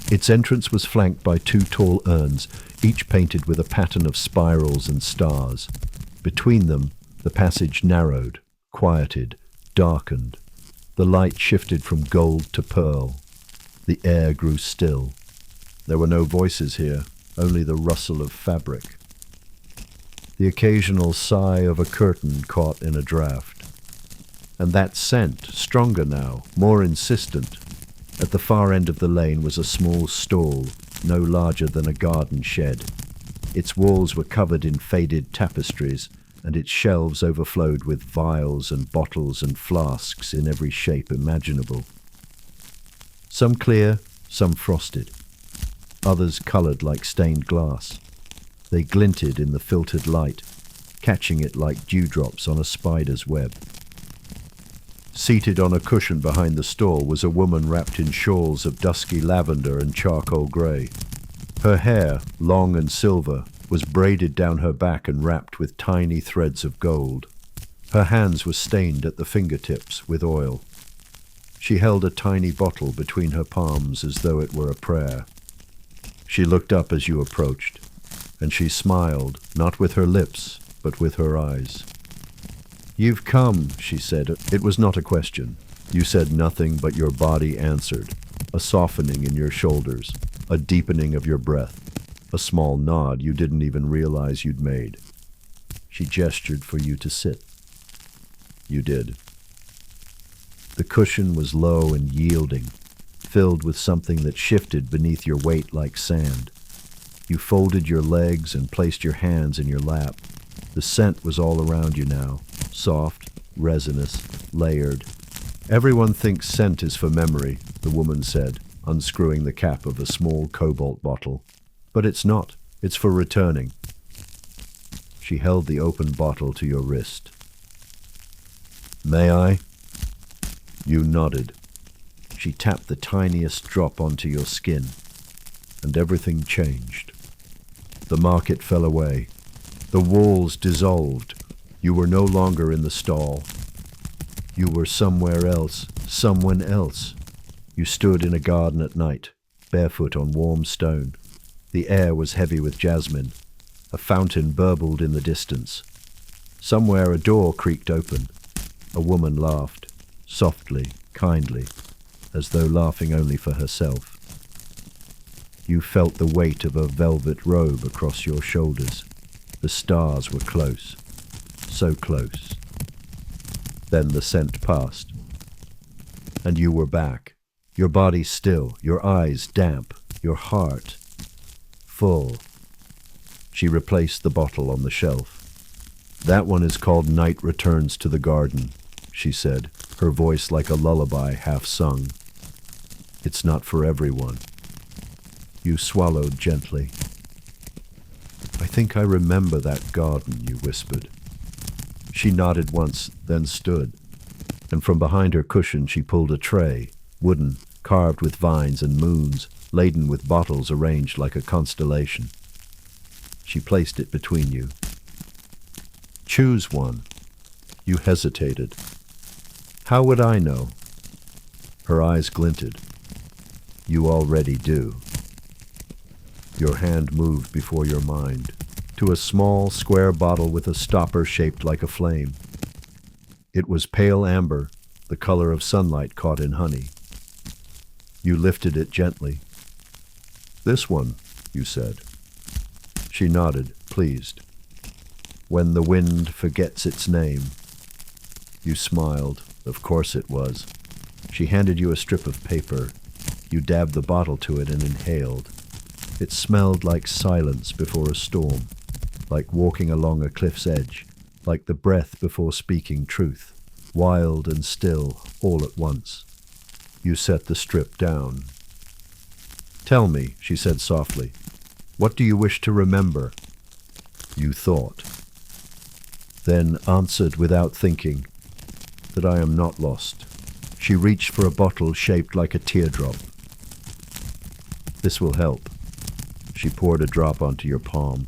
Its entrance was flanked by two tall urns, each painted with a pattern of spirals and stars. Between them, the passage narrowed, quieted, darkened. The light shifted from gold to pearl. The air grew still. There were no voices here, only the rustle of fabric. The occasional sigh of a curtain caught in a draught. And that scent, stronger now, more insistent. At the far end of the lane was a small stall, no larger than a garden shed. Its walls were covered in faded tapestries, and its shelves overflowed with vials and bottles and flasks in every shape imaginable. Some clear, some frosted. Others coloured like stained glass. They glinted in the filtered light, catching it like dewdrops on a spider's web. Seated on a cushion behind the stall was a woman wrapped in shawls of dusky lavender and charcoal grey. Her hair, long and silver, was braided down her back and wrapped with tiny threads of gold. Her hands were stained at the fingertips with oil. She held a tiny bottle between her palms as though it were a prayer. She looked up as you approached, and she smiled, not with her lips, but with her eyes. "You've come," she said. It was not a question. You said nothing, but your body answered. A softening in your shoulders, a deepening of your breath, a small nod you didn't even realize you'd made. She gestured for you to sit. You did. The cushion was low and yielding, filled with something that shifted beneath your weight like sand. You folded your legs and placed your hands in your lap. The scent was all around you now, soft, resinous, layered. "Everyone thinks scent is for memory," the woman said, unscrewing the cap of a small cobalt bottle. "But it's not. It's for returning." She held the open bottle to your wrist. "May I?" You nodded. She tapped the tiniest drop onto your skin, and everything changed. The market fell away. The walls dissolved. You were no longer in the stall. You were somewhere else, someone else. You stood in a garden at night, barefoot on warm stone. The air was heavy with jasmine. A fountain burbled in the distance. Somewhere a door creaked open. A woman laughed, softly, kindly, as though laughing only for herself. You felt the weight of a velvet robe across your shoulders. The stars were close, so close. Then the scent passed, and you were back, your body still, your eyes damp, your heart full. She replaced the bottle on the shelf. "That one is called Night Returns to the Garden," she said, her voice like a lullaby half sung. "It's not for everyone." You swallowed gently. "I think I remember that garden," you whispered. She nodded once, then stood, and from behind her cushion she pulled a tray, wooden, carved with vines and moons, laden with bottles arranged like a constellation. She placed it between you. "Choose one." You hesitated. "How would I know?" Her eyes glinted. "You already do." Your hand moved before your mind to a small, square bottle with a stopper shaped like a flame. It was pale amber, the color of sunlight caught in honey. You lifted it gently. "This one," you said. She nodded, pleased. "When the wind forgets its name." You smiled. Of course it was. She handed you a strip of paper. You dabbed the bottle to it and inhaled. It smelled like silence before a storm, like walking along a cliff's edge, like the breath before speaking truth, wild and still, all at once. You set the strip down. "Tell me," she said softly, "what do you wish to remember?" You thought, then answered without thinking, "That I am not lost." She reached for a bottle shaped like a teardrop. "This will help." She poured a drop onto your palm.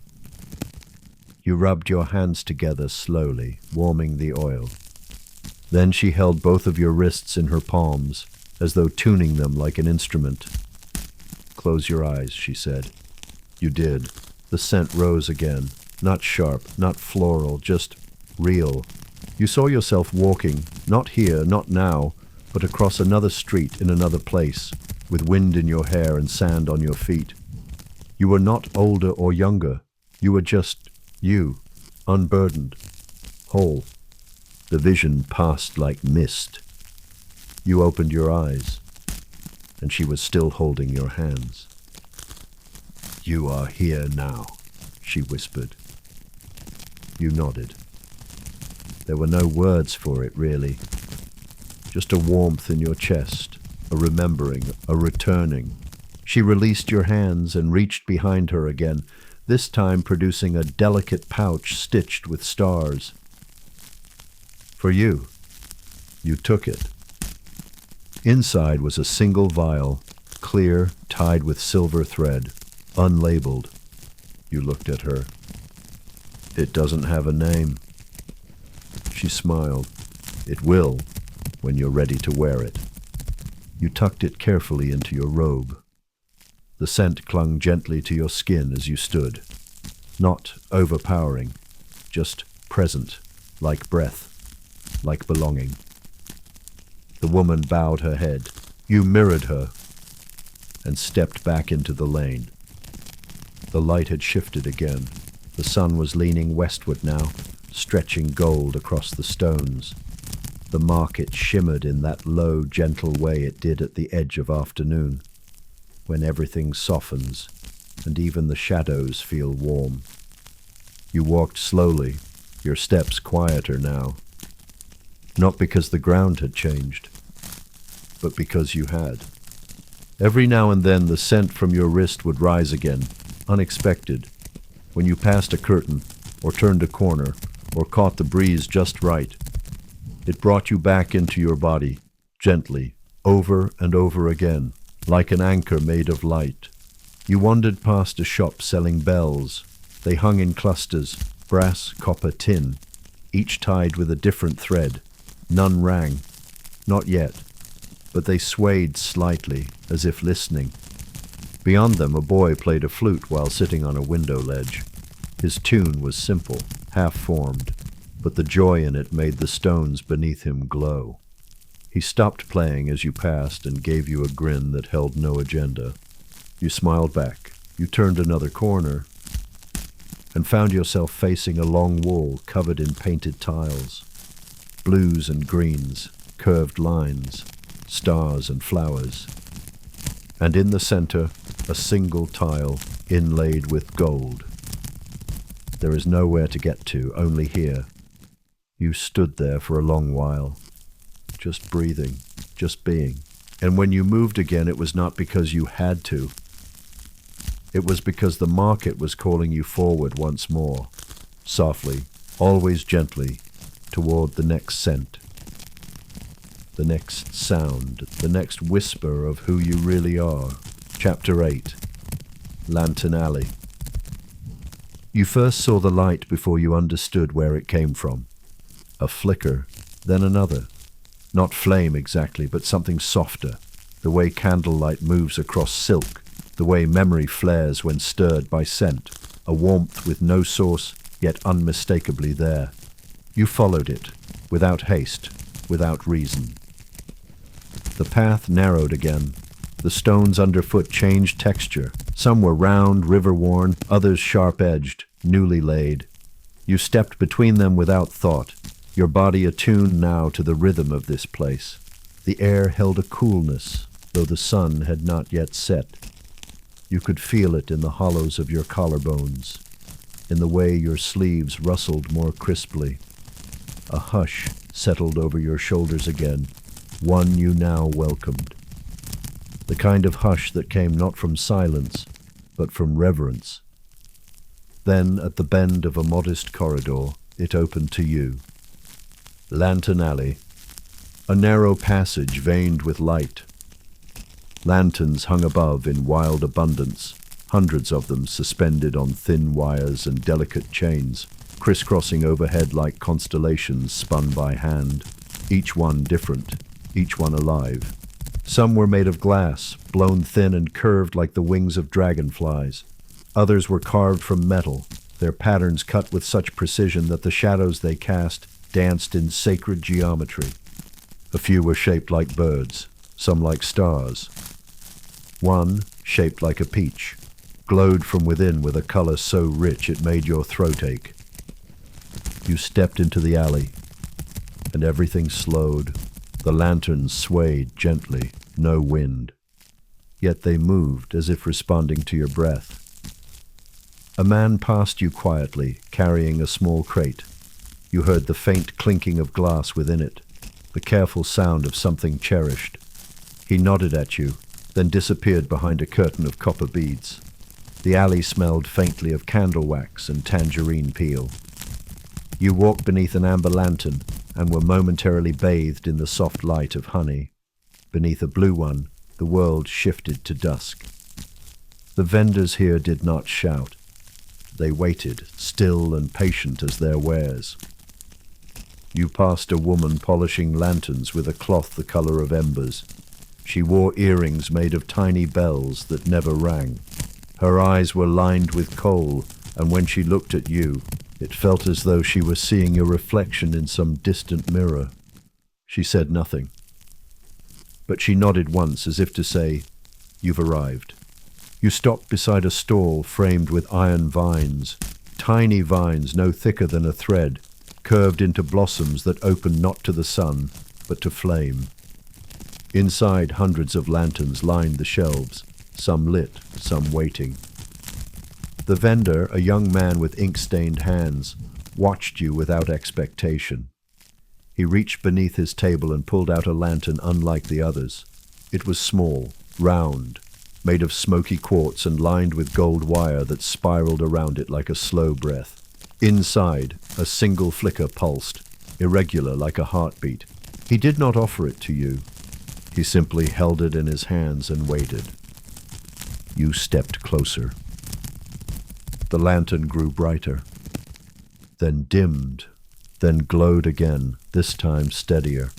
You rubbed your hands together slowly, warming the oil. Then she held both of your wrists in her palms, as though tuning them like an instrument. "Close your eyes," she said. You did. The scent rose again, not sharp, not floral, just real. You saw yourself walking, not here, not now, but across another street in another place, with wind in your hair and sand on your feet. You were not older or younger. You were just you, unburdened, whole. The vision passed like mist. You opened your eyes, and she was still holding your hands. "You are here now," she whispered. You nodded. There were no words for it, really. Just a warmth in your chest, a remembering, a returning. She released your hands and reached behind her again, this time producing a delicate pouch stitched with stars. For you. You took it. Inside was a single vial, clear, tied with silver thread, unlabeled. You looked at her. "It doesn't have a name." She smiled. "It will, when you're ready to wear it." You tucked it carefully into your robe. The scent clung gently to your skin as you stood. Not overpowering, just present, like breath, like belonging. The woman bowed her head. You mirrored her and stepped back into the lane. The light had shifted again. The sun was leaning westward now, stretching gold across the stones. The market shimmered in that low, gentle way it did at the edge of afternoon, when everything softens and even the shadows feel warm. You walked slowly, your steps quieter now. Not because the ground had changed, but because you had. Every now and then the scent from your wrist would rise again, unexpected, when you passed a curtain, or turned a corner, or caught the breeze just right. It brought you back into your body, gently, over and over again, like an anchor made of light. You wandered past a shop selling bells. They hung in clusters, brass, copper, tin, each tied with a different thread. None rang, not yet, but they swayed slightly, as if listening. Beyond them, a boy played a flute while sitting on a window ledge. His tune was simple, half-formed, but the joy in it made the stones beneath him glow. He stopped playing as you passed and gave you a grin that held no agenda. You smiled back. You turned another corner and found yourself facing a long wall covered in painted tiles. Blues and greens, curved lines, stars and flowers. And in the center, a single tile inlaid with gold. There is nowhere to get to, only here. You stood there for a long while, just breathing, just being. And when you moved again, it was not because you had to. It was because the market was calling you forward once more, softly, always gently, toward the next scent, the next sound, the next whisper of who you really are. Chapter 8. Lantern Alley. You first saw the light before you understood where it came from. A flicker, then another. Not flame exactly, but something softer, the way candlelight moves across silk, the way memory flares when stirred by scent, a warmth with no source, yet unmistakably there. You followed it, without haste, without reason. The path narrowed again. The stones underfoot changed texture. Some were round, river-worn, others sharp-edged, newly laid. You stepped between them without thought, your body attuned now to the rhythm of this place. The air held a coolness, though the sun had not yet set. You could feel it in the hollows of your collarbones, in the way your sleeves rustled more crisply. A hush settled over your shoulders again, one you now welcomed. The kind of hush that came not from silence, but from reverence. Then, at the bend of a modest corridor, it opened to you. Lantern Alley, a narrow passage veined with light. Lanterns hung above in wild abundance, hundreds of them suspended on thin wires and delicate chains, crisscrossing overhead like constellations spun by hand, each one different, each one alive. Some were made of glass, blown thin and curved like the wings of dragonflies. Others were carved from metal, their patterns cut with such precision that the shadows they cast danced in sacred geometry. A few were shaped like birds, some like stars. One, shaped like a peach, glowed from within with a color so rich it made your throat ache. You stepped into the alley, and everything slowed. The lanterns swayed gently, no wind. Yet they moved as if responding to your breath. A man passed you quietly, carrying a small crate. You heard the faint clinking of glass within it, the careful sound of something cherished. He nodded at you, then disappeared behind a curtain of copper beads. The alley smelled faintly of candle wax and tangerine peel. You walked beneath an amber lantern and were momentarily bathed in the soft light of honey. Beneath a blue one, the world shifted to dusk. The vendors here did not shout. They waited, still and patient as their wares. You passed a woman polishing lanterns with a cloth the color of embers. She wore earrings made of tiny bells that never rang. Her eyes were lined with kohl, and when she looked at you, it felt as though she were seeing your reflection in some distant mirror. She said nothing, but she nodded once as if to say, "You've arrived." You stopped beside a stall framed with iron vines, tiny vines no thicker than a thread, curved into blossoms that opened not to the sun, but to flame. Inside, hundreds of lanterns lined the shelves, some lit, some waiting. The vendor, a young man with ink-stained hands, watched you without expectation. He reached beneath his table and pulled out a lantern unlike the others. It was small, round, made of smoky quartz and lined with gold wire that spiraled around it like a slow breath. Inside, a single flicker pulsed, irregular like a heartbeat. He did not offer it to you. He simply held it in his hands and waited. You stepped closer. The lantern grew brighter, then dimmed, then glowed again, this time steadier.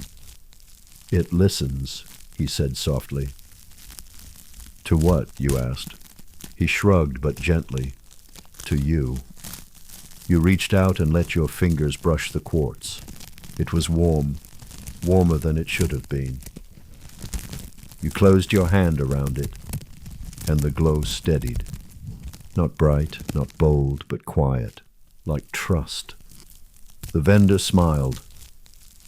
"It listens," he said softly. "To what?" you asked. He shrugged, but gently. "To you." You reached out and let your fingers brush the quartz. It was warm, warmer than it should have been. You closed your hand around it, and the glow steadied. Not bright, not bold, but quiet, like trust. The vendor smiled.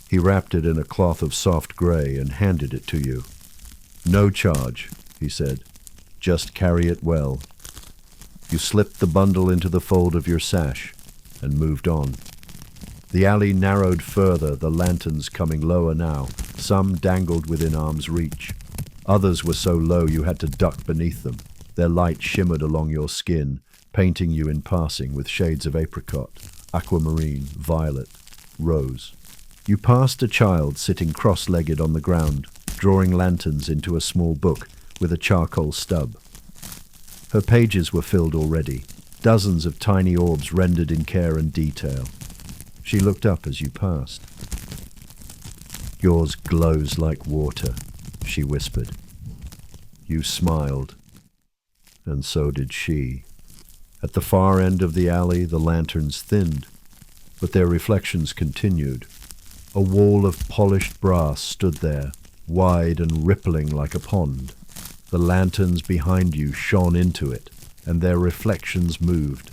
He wrapped it in a cloth of soft gray and handed it to you. "No charge," he said. "Just carry it well." You slipped the bundle into the fold of your sash and moved on. The alley narrowed further, the lanterns coming lower now. Some dangled within arm's reach. Others were so low you had to duck beneath them. Their light shimmered along your skin, painting you in passing with shades of apricot, aquamarine, violet, rose. You passed a child sitting cross-legged on the ground, drawing lanterns into a small book with a charcoal stub. Her pages were filled already, dozens of tiny orbs rendered in care and detail. She looked up as you passed. "Yours glows like water," she whispered. You smiled, and so did she. At the far end of the alley, the lanterns thinned, but their reflections continued. A wall of polished brass stood there, wide and rippling like a pond. The lanterns behind you shone into it, and their reflections moved,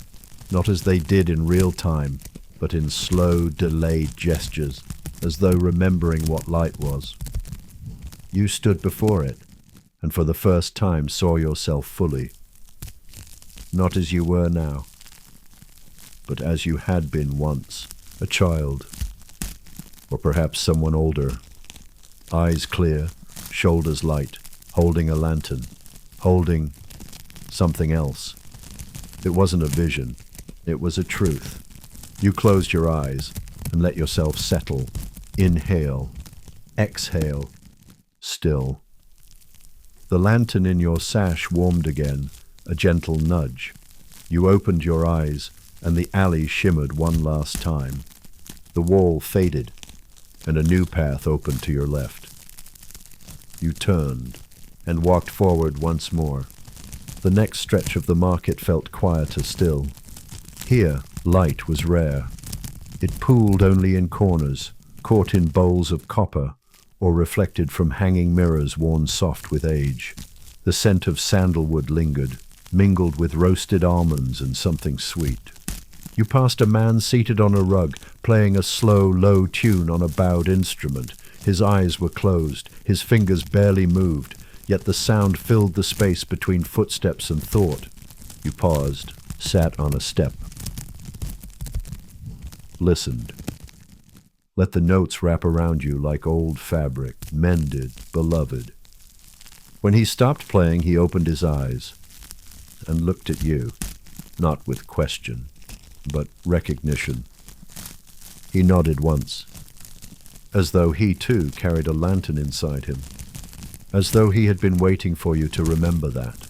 not as they did in real time, but in slow, delayed gestures, as though remembering what light was. You stood before it, and for the first time saw yourself fully. Not as you were now, but as you had been once, a child, or perhaps someone older. Eyes clear, shoulders light, holding a lantern, holding something else. It wasn't a vision, it was a truth. You closed your eyes and let yourself settle. Inhale, exhale, still. The lantern in your sash warmed again, a gentle nudge. You opened your eyes, and the alley shimmered one last time. The wall faded, and a new path opened to your left. You turned and walked forward once more. The next stretch of the market felt quieter still. Here, light was rare. It pooled only in corners, caught in bowls of copper, or reflected from hanging mirrors worn soft with age. The scent of sandalwood lingered, mingled with roasted almonds and something sweet. You passed a man seated on a rug, playing a slow, low tune on a bowed instrument. His eyes were closed, his fingers barely moved, yet the sound filled the space between footsteps and thought. You paused, sat on a step, listened. Let the notes wrap around you like old fabric, mended, beloved. When he stopped playing, he opened his eyes and looked at you, not with question, but recognition. He nodded once, as though he too carried a lantern inside him, as though he had been waiting for you to remember that.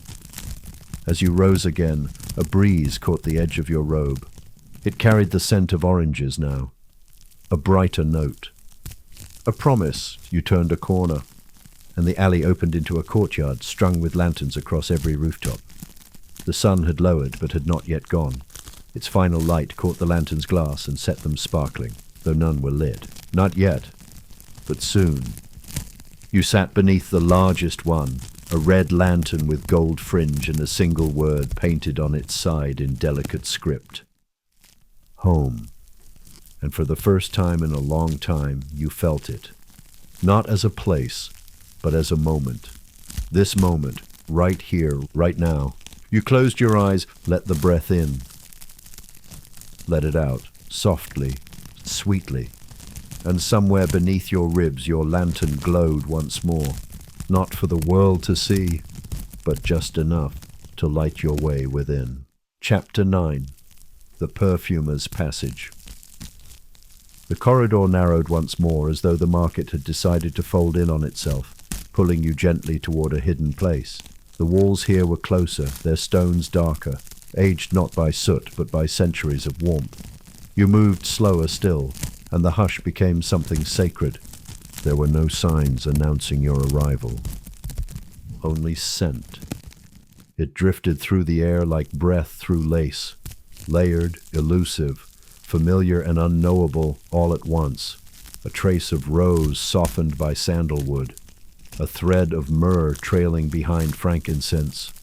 As you rose again, a breeze caught the edge of your robe. It carried the scent of oranges now, a brighter note. A promise. You turned a corner, and the alley opened into a courtyard strung with lanterns across every rooftop. The sun had lowered but had not yet gone. Its final light caught the lantern's glass and set them sparkling, though none were lit. Not yet, but soon. You sat beneath the largest one, a red lantern with gold fringe and a single word painted on its side in delicate script. Home. And for the first time in a long time, you felt it. Not as a place, but as a moment. This moment, right here, right now. You closed your eyes, let the breath in. Let it out, softly, sweetly. And somewhere beneath your ribs, your lantern glowed once more. Not for the world to see, but just enough to light your way within. Chapter 9. The Perfumer's Passage. The corridor narrowed once more, as though the market had decided to fold in on itself, pulling you gently toward a hidden place. The walls here were closer, their stones darker, aged not by soot but by centuries of warmth. You moved slower still, and the hush became something sacred. There were no signs announcing your arrival. Only scent. It drifted through the air like breath through lace, layered, elusive, familiar and unknowable all at once. A trace of rose softened by sandalwood, a thread of myrrh trailing behind frankincense.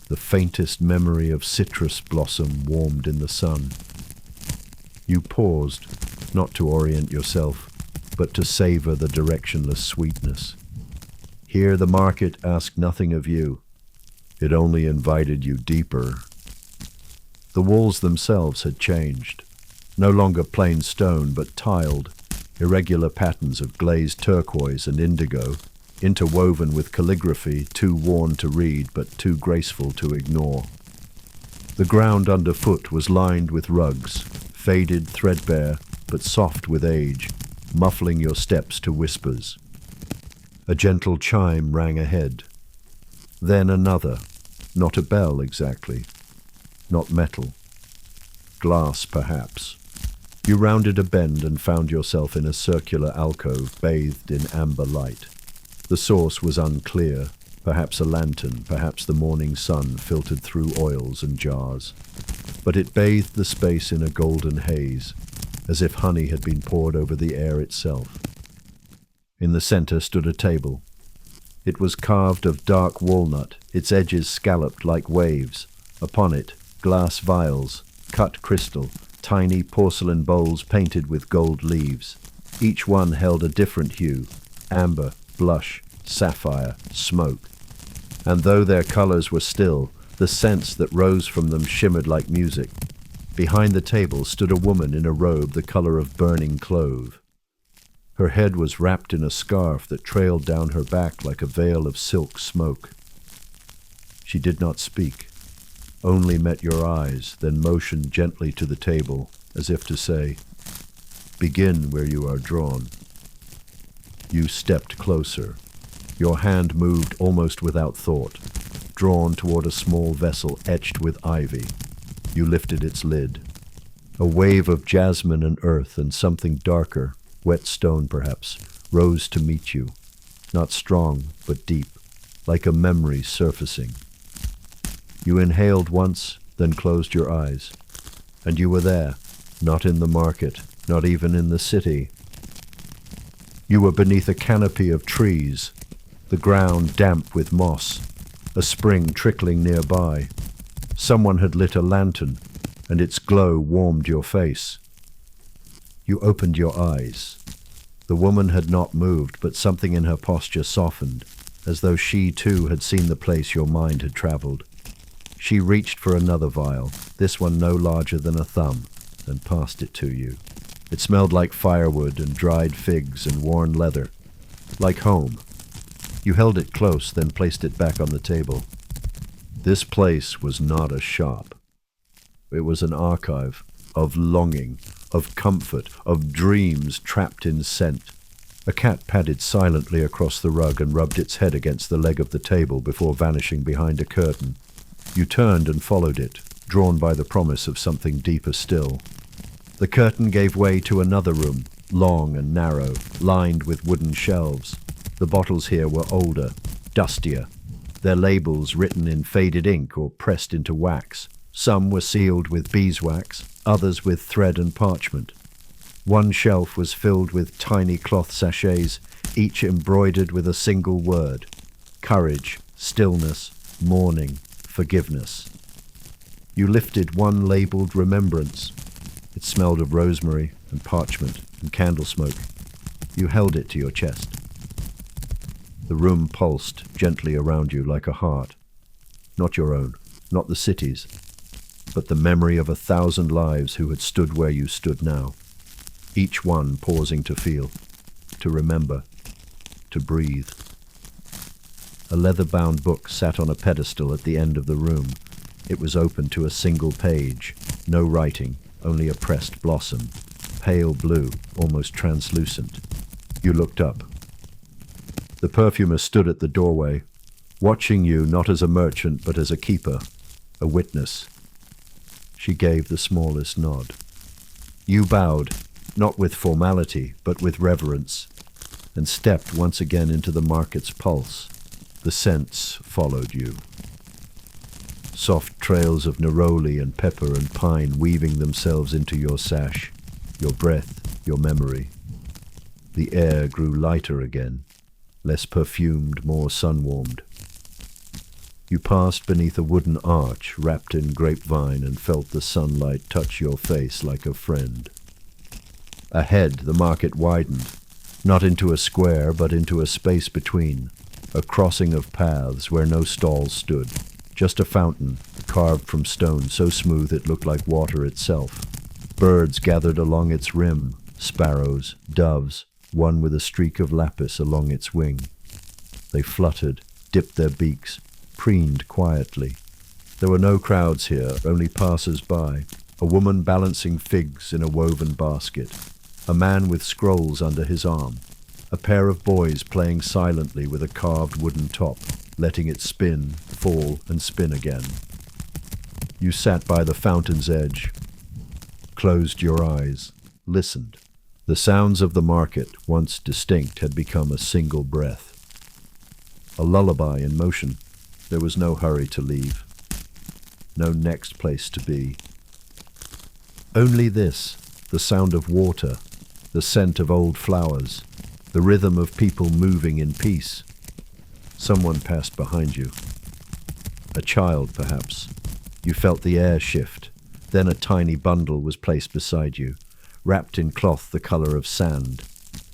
The faintest memory of citrus blossom warmed in the sun. You paused, not to orient yourself, but to savor the directionless sweetness. Here the market asked nothing of you. It only invited you deeper. The walls themselves had changed. No longer plain stone, but tiled, irregular patterns of glazed turquoise and indigo, interwoven with calligraphy too worn to read but too graceful to ignore. The ground underfoot was lined with rugs, faded, threadbare, but soft with age, muffling your steps to whispers. A gentle chime rang ahead. Then another, not a bell exactly, not metal. Glass, perhaps. You rounded a bend and found yourself in a circular alcove bathed in amber light. The source was unclear, perhaps a lantern, perhaps the morning sun filtered through oils and jars. But it bathed the space in a golden haze, as if honey had been poured over the air itself. In the center stood a table. It was carved of dark walnut, its edges scalloped like waves. Upon it, glass vials, cut crystal, tiny porcelain bowls painted with gold leaves. Each one held a different hue, amber, blush, sapphire, smoke. And though their colors were still, the scents that rose from them shimmered like music. Behind the table stood a woman in a robe the color of burning clove. Her head was wrapped in a scarf that trailed down her back like a veil of silk smoke. She did not speak, only met your eyes, then motioned gently to the table, as if to say, "Begin where you are drawn." You stepped closer. Your hand moved almost without thought, drawn toward a small vessel etched with ivy. You lifted its lid. A wave of jasmine and earth and something darker, wet stone perhaps, rose to meet you, not strong but deep, like a memory surfacing. You inhaled once, then closed your eyes, and you were there, not in the market, not even in the city. You were beneath a canopy of trees, the ground damp with moss, a spring trickling nearby. Someone had lit a lantern, and its glow warmed your face. You opened your eyes. The woman had not moved, but something in her posture softened, as though she too had seen the place your mind had traveled. She reached for another vial, this one no larger than a thumb, and passed it to you. It smelled like firewood and dried figs and worn leather, like home. You held it close, then placed it back on the table. This place was not a shop. It was an archive of longing, of comfort, of dreams trapped in scent. A cat padded silently across the rug and rubbed its head against the leg of the table before vanishing behind a curtain. You turned and followed it, drawn by the promise of something deeper still. The curtain gave way to another room, long and narrow, lined with wooden shelves. The bottles here were older, dustier, their labels written in faded ink or pressed into wax. Some were sealed with beeswax, others with thread and parchment. One shelf was filled with tiny cloth sachets, each embroidered with a single word: courage, stillness, mourning, forgiveness. You lifted one labeled remembrance. It smelled of rosemary and parchment and candle smoke. You held it to your chest. The room pulsed gently around you like a heart. Not your own, not the city's, but the memory of 1,000 lives who had stood where you stood now, each one pausing to feel, to remember, to breathe. A leather-bound book sat on a pedestal at the end of the room. It was open to a single page, no writing, only a pressed blossom, pale blue, almost translucent. You looked up. The perfumer stood at the doorway, watching you not as a merchant but as a keeper, a witness. She gave the smallest nod. You bowed, not with formality, but with reverence, and stepped once again into the market's pulse. The scents followed you. Soft trails of neroli and pepper and pine weaving themselves into your sash, your breath, your memory. The air grew lighter again, less perfumed, more sun-warmed. You passed beneath a wooden arch wrapped in grapevine and felt the sunlight touch your face like a friend. Ahead, the market widened, not into a square, but into a space between, a crossing of paths where no stalls stood, just a fountain, carved from stone so smooth it looked like water itself. Birds gathered along its rim, sparrows, doves, one with a streak of lapis along its wing. They fluttered, dipped their beaks, preened quietly. There were no crowds here, only passers-by, a woman balancing figs in a woven basket, a man with scrolls under his arm, a pair of boys playing silently with a carved wooden top, letting it spin, fall, and spin again. You sat by the fountain's edge, closed your eyes, listened. The sounds of the market, once distinct, had become a single breath. A lullaby in motion. There was no hurry to leave, no next place to be. Only this, the sound of water, the scent of old flowers, the rhythm of people moving in peace. Someone passed behind you. A child, perhaps. You felt the air shift. Then a tiny bundle was placed beside you, wrapped in cloth the color of sand.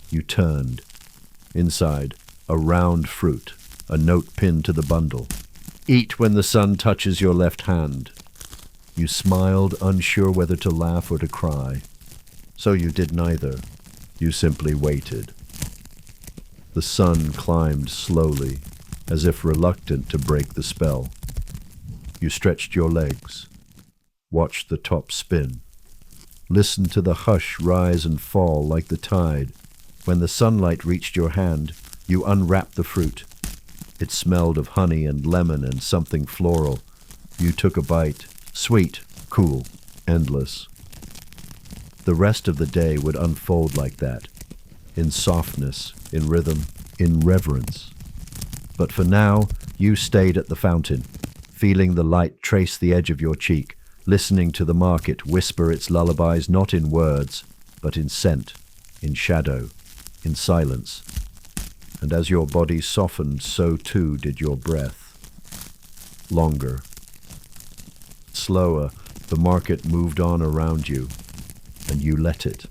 You turned. Inside, a round fruit, a note pinned to the bundle. Eat when the sun touches your left hand. You smiled, unsure whether to laugh or to cry. So you did neither. You simply waited. The sun climbed slowly, as if reluctant to break the spell. You stretched your legs, watched the top spin, listened to the hush rise and fall like the tide. When the sunlight reached your hand, you unwrapped the fruit. It smelled of honey and lemon and something floral. You took a bite, sweet, cool, endless. The rest of the day would unfold like that, in softness, in rhythm, in reverence. But for now, you stayed at the fountain, feeling the light trace the edge of your cheek, listening to the market whisper its lullabies not in words, but in scent, in shadow, in silence. And as your body softened, so too did your breath. Longer. Slower, the market moved on around you, and you let it,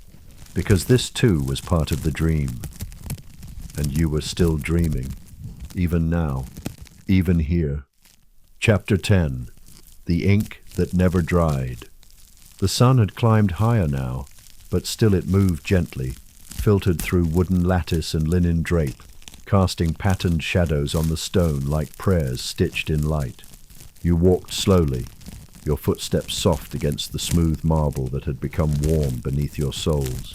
because this too was part of the dream. And you were still dreaming, even now, even here. Chapter 10. The Ink That Never Dried. The sun had climbed higher now, but still it moved gently, filtered through wooden lattice and linen drape, casting patterned shadows on the stone like prayers stitched in light. You walked slowly, your footsteps soft against the smooth marble that had become warm beneath your soles.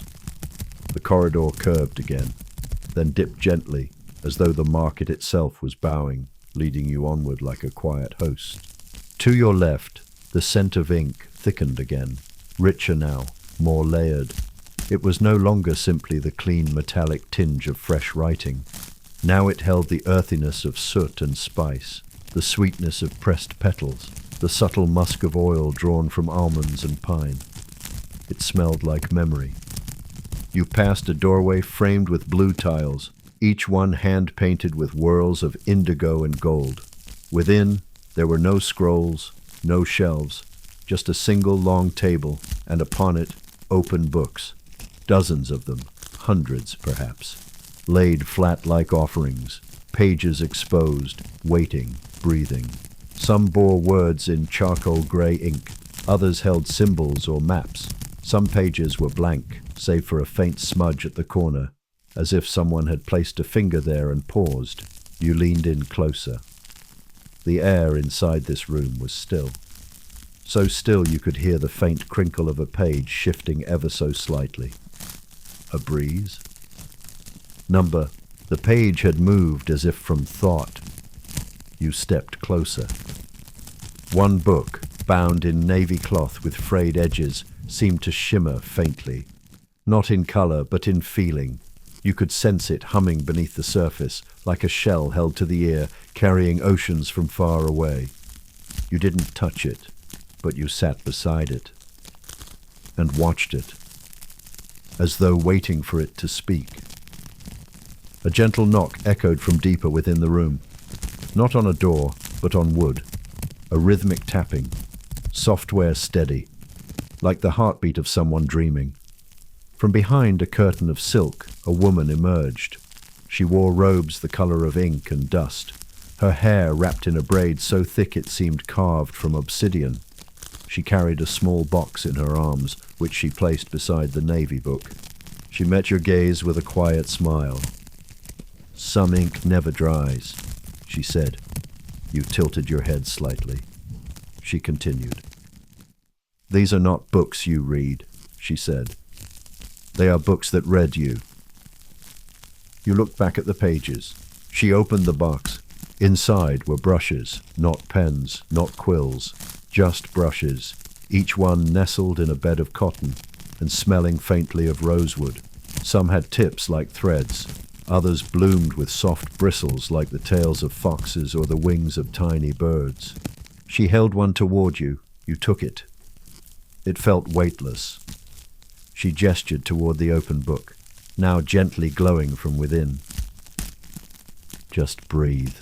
The corridor curved again, then dipped gently, as though the market itself was bowing, leading you onward like a quiet host. To your left, the scent of ink thickened again, richer now, more layered. It was no longer simply the clean metallic tinge of fresh writing. Now it held the earthiness of soot and spice, the sweetness of pressed petals, the subtle musk of oil drawn from almonds and pine. It smelled like memory. You passed a doorway framed with blue tiles, each one hand-painted with whorls of indigo and gold. Within, there were no scrolls, no shelves, just a single long table, and upon it, open books. Dozens of them, hundreds perhaps, laid flat like offerings, pages exposed, waiting, breathing. Some bore words in charcoal gray ink, others held symbols or maps. Some pages were blank, save for a faint smudge at the corner, as if someone had placed a finger there and paused. You leaned in closer. The air inside this room was still. So still you could hear the faint crinkle of a page shifting ever so slightly. A breeze? The page had moved as if from thought. You stepped closer. One book, bound in navy cloth with frayed edges, seemed to shimmer faintly. Not in color, but in feeling. You could sense it humming beneath the surface, like a shell held to the ear, carrying oceans from far away. You didn't touch it, but you sat beside it and watched it, as though waiting for it to speak. A gentle knock echoed from deeper within the room, not on a door, but on wood. A rhythmic tapping, software steady, like the heartbeat of someone dreaming. From behind a curtain of silk, a woman emerged. She wore robes the color of ink and dust, her hair wrapped in a braid so thick it seemed carved from obsidian. She carried a small box in her arms, which she placed beside the navy book. She met your gaze with a quiet smile. "Some ink never dries," she said. You tilted your head slightly. She continued. "These are not books you read," she said. "They are books that read you." You looked back at the pages. She opened the box. Inside were brushes, not pens, not quills, just brushes, each one nestled in a bed of cotton and smelling faintly of rosewood. Some had tips like threads. Others bloomed with soft bristles like the tails of foxes or the wings of tiny birds. She held one toward you. You took it. It felt weightless. She gestured toward the open book, now gently glowing from within. "Just breathe,"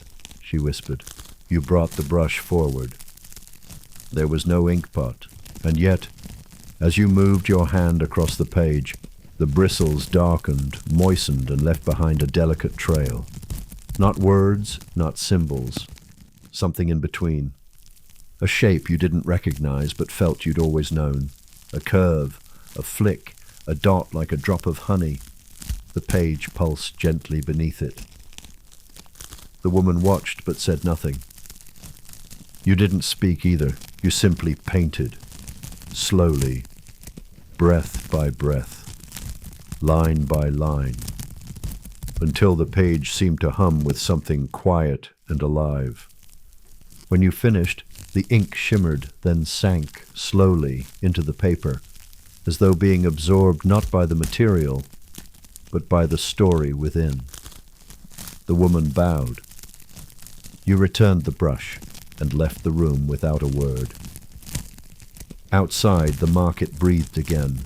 she whispered. You brought the brush forward. There was no ink pot, and yet, as you moved your hand across the page, the bristles darkened, moistened, and left behind a delicate trail. Not words, not symbols. Something in between. A shape you didn't recognize but felt you'd always known. A curve, a flick, a dot like a drop of honey. The page pulsed gently beneath it. The woman watched but said nothing. You didn't speak either. You simply painted, slowly, breath by breath, line by line, until the page seemed to hum with something quiet and alive. When you finished, the ink shimmered, then sank slowly into the paper, as though being absorbed not by the material, but by the story within. The woman bowed. You returned the brush and left the room without a word. Outside, the market breathed again.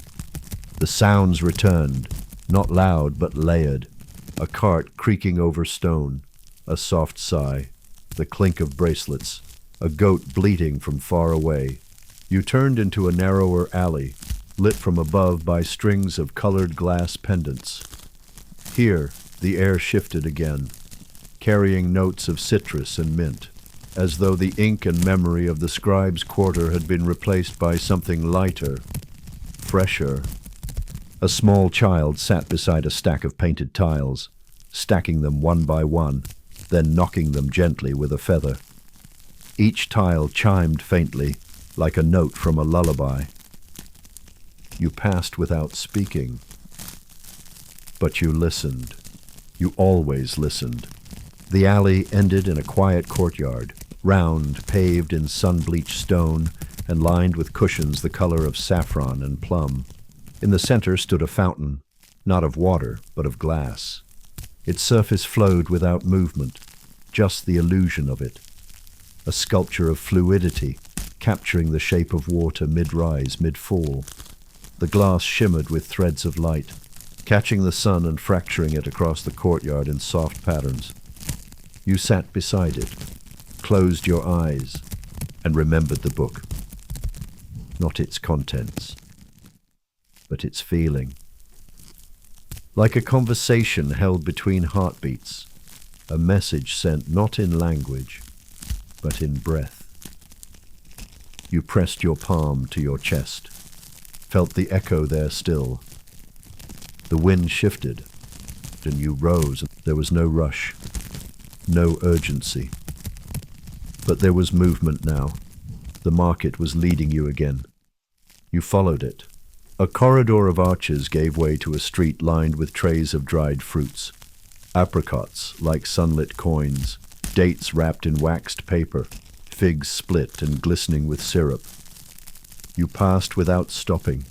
The sounds returned, not loud but layered. A cart creaking over stone, a soft sigh, the clink of bracelets, a goat bleating from far away. You turned into a narrower alley, lit from above by strings of colored glass pendants. Here, the air shifted again, carrying notes of citrus and mint, as though the ink and memory of the scribe's quarter had been replaced by something lighter, fresher. A small child sat beside a stack of painted tiles, stacking them one by one, then knocking them gently with a feather. Each tile chimed faintly, like a note from a lullaby. You passed without speaking, but you listened. You always listened. The alley ended in a quiet courtyard, round, paved in sun-bleached stone, and lined with cushions the color of saffron and plum. In the center stood a fountain, not of water, but of glass. Its surface flowed without movement, just the illusion of it. A sculpture of fluidity, capturing the shape of water mid-rise, mid-fall. The glass shimmered with threads of light, catching the sun and fracturing it across the courtyard in soft patterns. You sat beside it, closed your eyes, and remembered the book. Not its contents, but its feeling. Like a conversation held between heartbeats, a message sent not in language, but in breath. You pressed your palm to your chest, felt the echo there still. The wind shifted, and you rose. There was no rush, no urgency. But there was movement now. The market was leading you again. You followed it. A corridor of arches gave way to a street lined with trays of dried fruits. Apricots like sunlit coins, dates wrapped in waxed paper, figs split and glistening with syrup. You passed without stopping,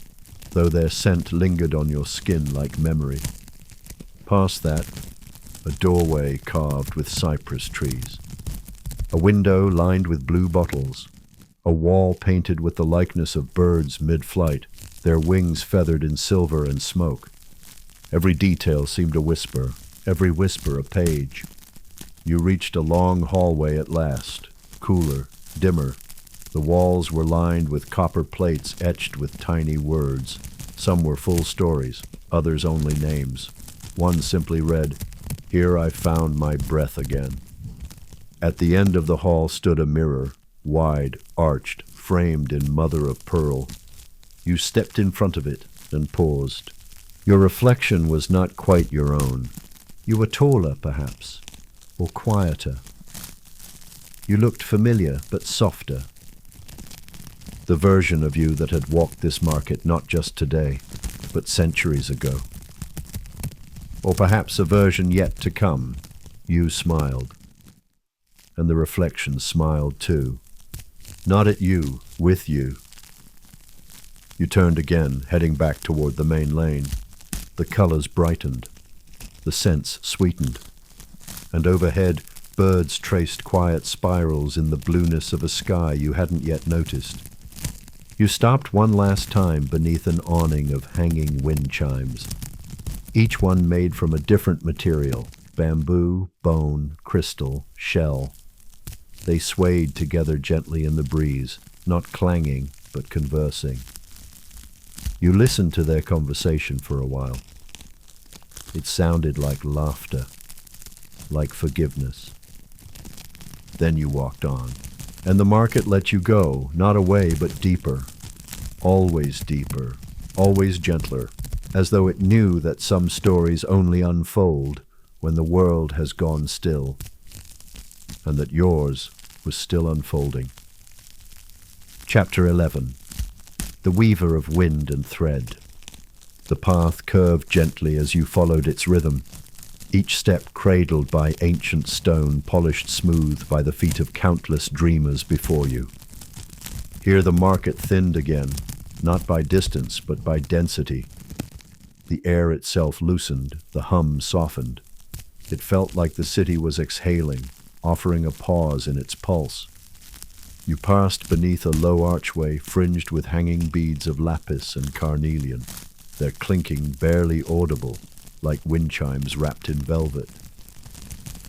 though their scent lingered on your skin like memory. Past that, a doorway carved with cypress trees. A window lined with blue bottles. A wall painted with the likeness of birds mid-flight, their wings feathered in silver and smoke. Every detail seemed a whisper, every whisper a page. You reached a long hallway at last, cooler, dimmer. The walls were lined with copper plates etched with tiny words. Some were full stories, others only names. One simply read, "Here I found my breath again." At the end of the hall stood a mirror, wide, arched, framed in mother of pearl. You stepped in front of it and paused. Your reflection was not quite your own. You were taller, perhaps, or quieter. You looked familiar, but softer. The version of you that had walked this market not just today, but centuries ago. Or perhaps a version yet to come. You smiled. And the reflection smiled too. Not at you, with you. You turned again, heading back toward the main lane. The colors brightened. The scents sweetened. And overhead, birds traced quiet spirals in the blueness of a sky you hadn't yet noticed. You stopped one last time beneath an awning of hanging wind chimes, each one made from a different material, bamboo, bone, crystal, shell. They swayed together gently in the breeze, not clanging, but conversing. You listened to their conversation for a while. It sounded like laughter, like forgiveness. Then you walked on, and the market let you go, not away but deeper, always gentler, as though it knew that some stories only unfold when the world has gone still, and that yours was still unfolding. Chapter 11. The Weaver of Wind and Thread. The path curved gently as you followed its rhythm, each step cradled by ancient stone polished smooth by the feet of countless dreamers before you. Here the market thinned again, not by distance but by density. The air itself loosened, the hum softened. It felt like the city was exhaling, offering a pause in its pulse. You passed beneath a low archway fringed with hanging beads of lapis and carnelian, their clinking barely audible, like wind chimes wrapped in velvet.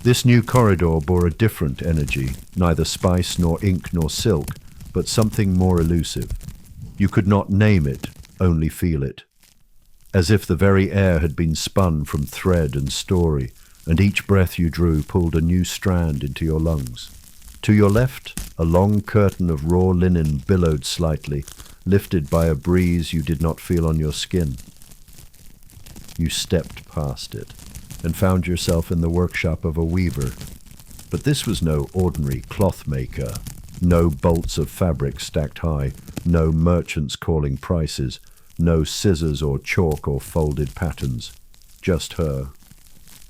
This new corridor bore a different energy, neither spice nor ink nor silk, but something more elusive. You could not name it, only feel it. As if the very air had been spun from thread and story, and each breath you drew pulled a new strand into your lungs. To your left, a long curtain of raw linen billowed slightly, lifted by a breeze you did not feel on your skin. You stepped past it, and found yourself in the workshop of a weaver. But this was no ordinary cloth maker, no bolts of fabric stacked high, no merchants calling prices, no scissors or chalk or folded patterns, just her.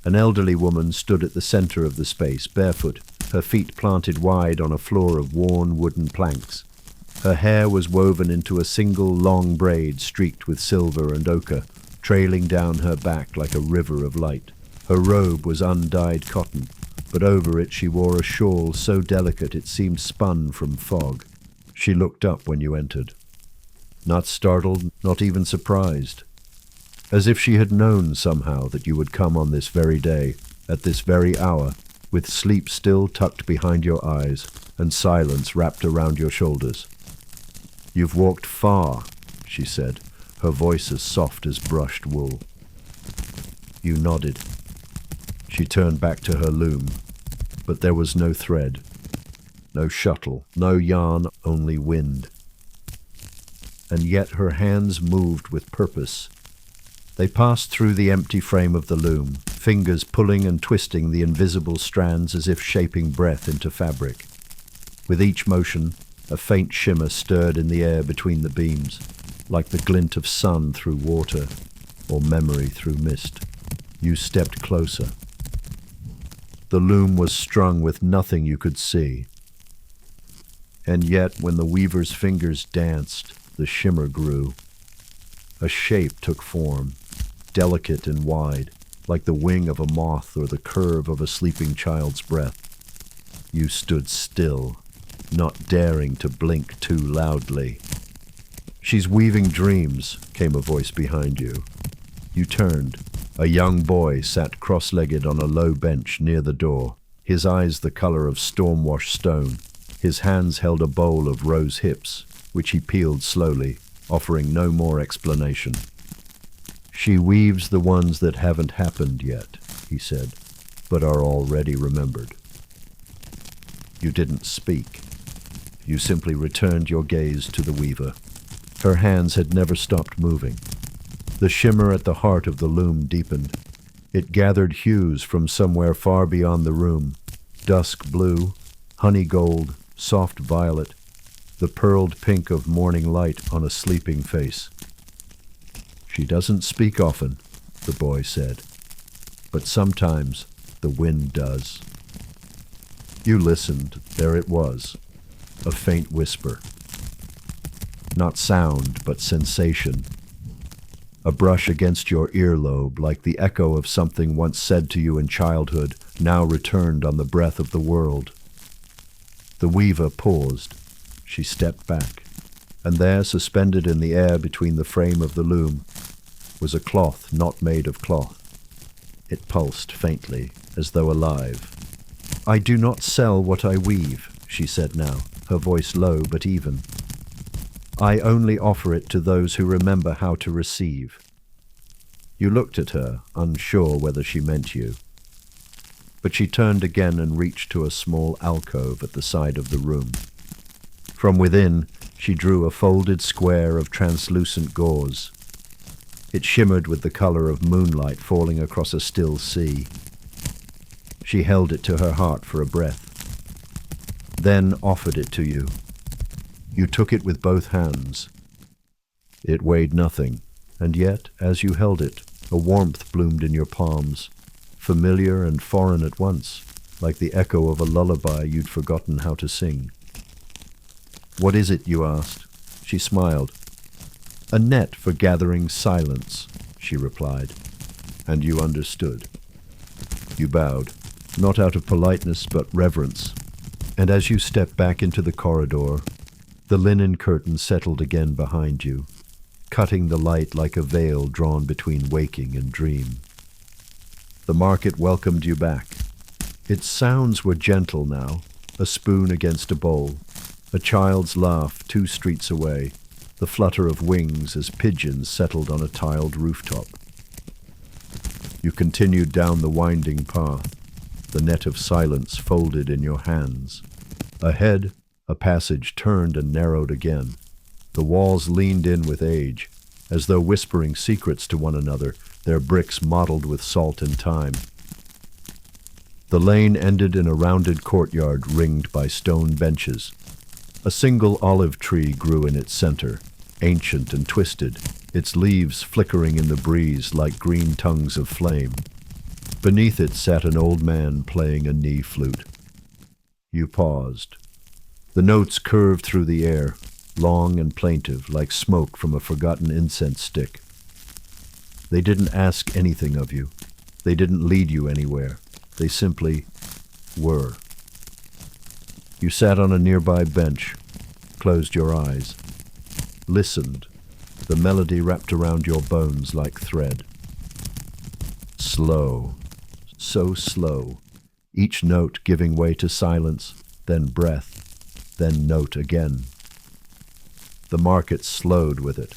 An elderly woman stood at the center of the space, barefoot, her feet planted wide on a floor of worn wooden planks. Her hair was woven into a single long braid streaked with silver and ochre, trailing down her back like a river of light. Her robe was undyed cotton, but over it she wore a shawl so delicate it seemed spun from fog. She looked up when you entered. Not startled, not even surprised. As if she had known somehow that you would come on this very day, at this very hour, with sleep still tucked behind your eyes and silence wrapped around your shoulders. "You've walked far," she said, her voice as soft as brushed wool. You nodded. She turned back to her loom, but there was no thread, no shuttle, no yarn, only wind. And yet her hands moved with purpose. They passed through the empty frame of the loom, fingers pulling and twisting the invisible strands as if shaping breath into fabric. With each motion, a faint shimmer stirred in the air between the beams, like the glint of sun through water, or memory through mist. You stepped closer. The loom was strung with nothing you could see. And yet, when the weaver's fingers danced, the shimmer grew. A shape took form, delicate and wide, like the wing of a moth or the curve of a sleeping child's breath. You stood still, not daring to blink too loudly. "She's weaving dreams," came a voice behind you. You turned. A young boy sat cross-legged on a low bench near the door, his eyes the color of storm-washed stone. His hands held a bowl of rose hips, which he peeled slowly, offering no more explanation. "She weaves the ones that haven't happened yet," he said, "but are already remembered." You didn't speak. You simply returned your gaze to the weaver. Her hands had never stopped moving. The shimmer at the heart of the loom deepened. It gathered hues from somewhere far beyond the room: dusk blue, honey gold, soft violet, the pearled pink of morning light on a sleeping face. "She doesn't speak often," the boy said, "but sometimes the wind does." You listened. There it was, a faint whisper. Not sound, but sensation. A brush against your earlobe, like the echo of something once said to you in childhood, now returned on the breath of the world. The weaver paused. She stepped back, and there, suspended in the air between the frame of the loom, was a cloth not made of cloth. It pulsed faintly, as though alive. "I do not sell what I weave," she said now, her voice low but even. "I only offer it to those who remember how to receive." You looked at her, unsure whether she meant you. But she turned again and reached to a small alcove at the side of the room. From within, she drew a folded square of translucent gauze. It shimmered with the color of moonlight falling across a still sea. She held it to her heart for a breath, then offered it to you. You took it with both hands. It weighed nothing, and yet, as you held it, a warmth bloomed in your palms, familiar and foreign at once, like the echo of a lullaby you'd forgotten how to sing. "What is it?" you asked. She smiled. "A net for gathering silence," she replied, and you understood. You bowed, not out of politeness but reverence, and as you stepped back into the corridor, the linen curtain settled again behind you, cutting the light like a veil drawn between waking and dream. The market welcomed you back. Its sounds were gentle now, a spoon against a bowl, a child's laugh 2 streets away, the flutter of wings as pigeons settled on a tiled rooftop. You continued down the winding path, the net of silence folded in your hands. Ahead, a passage turned and narrowed again. The walls leaned in with age, as though whispering secrets to one another, their bricks mottled with salt and time. The lane ended in a rounded courtyard ringed by stone benches. A single olive tree grew in its center, ancient and twisted, its leaves flickering in the breeze like green tongues of flame. Beneath it sat an old man playing a knee flute. You paused. The notes curved through the air, long and plaintive, like smoke from a forgotten incense stick. They didn't ask anything of you. They didn't lead you anywhere. They simply were. You sat on a nearby bench, closed your eyes, listened. The melody wrapped around your bones like thread. Slow, so slow, each note giving way to silence, then breath, then note again. The market slowed with it,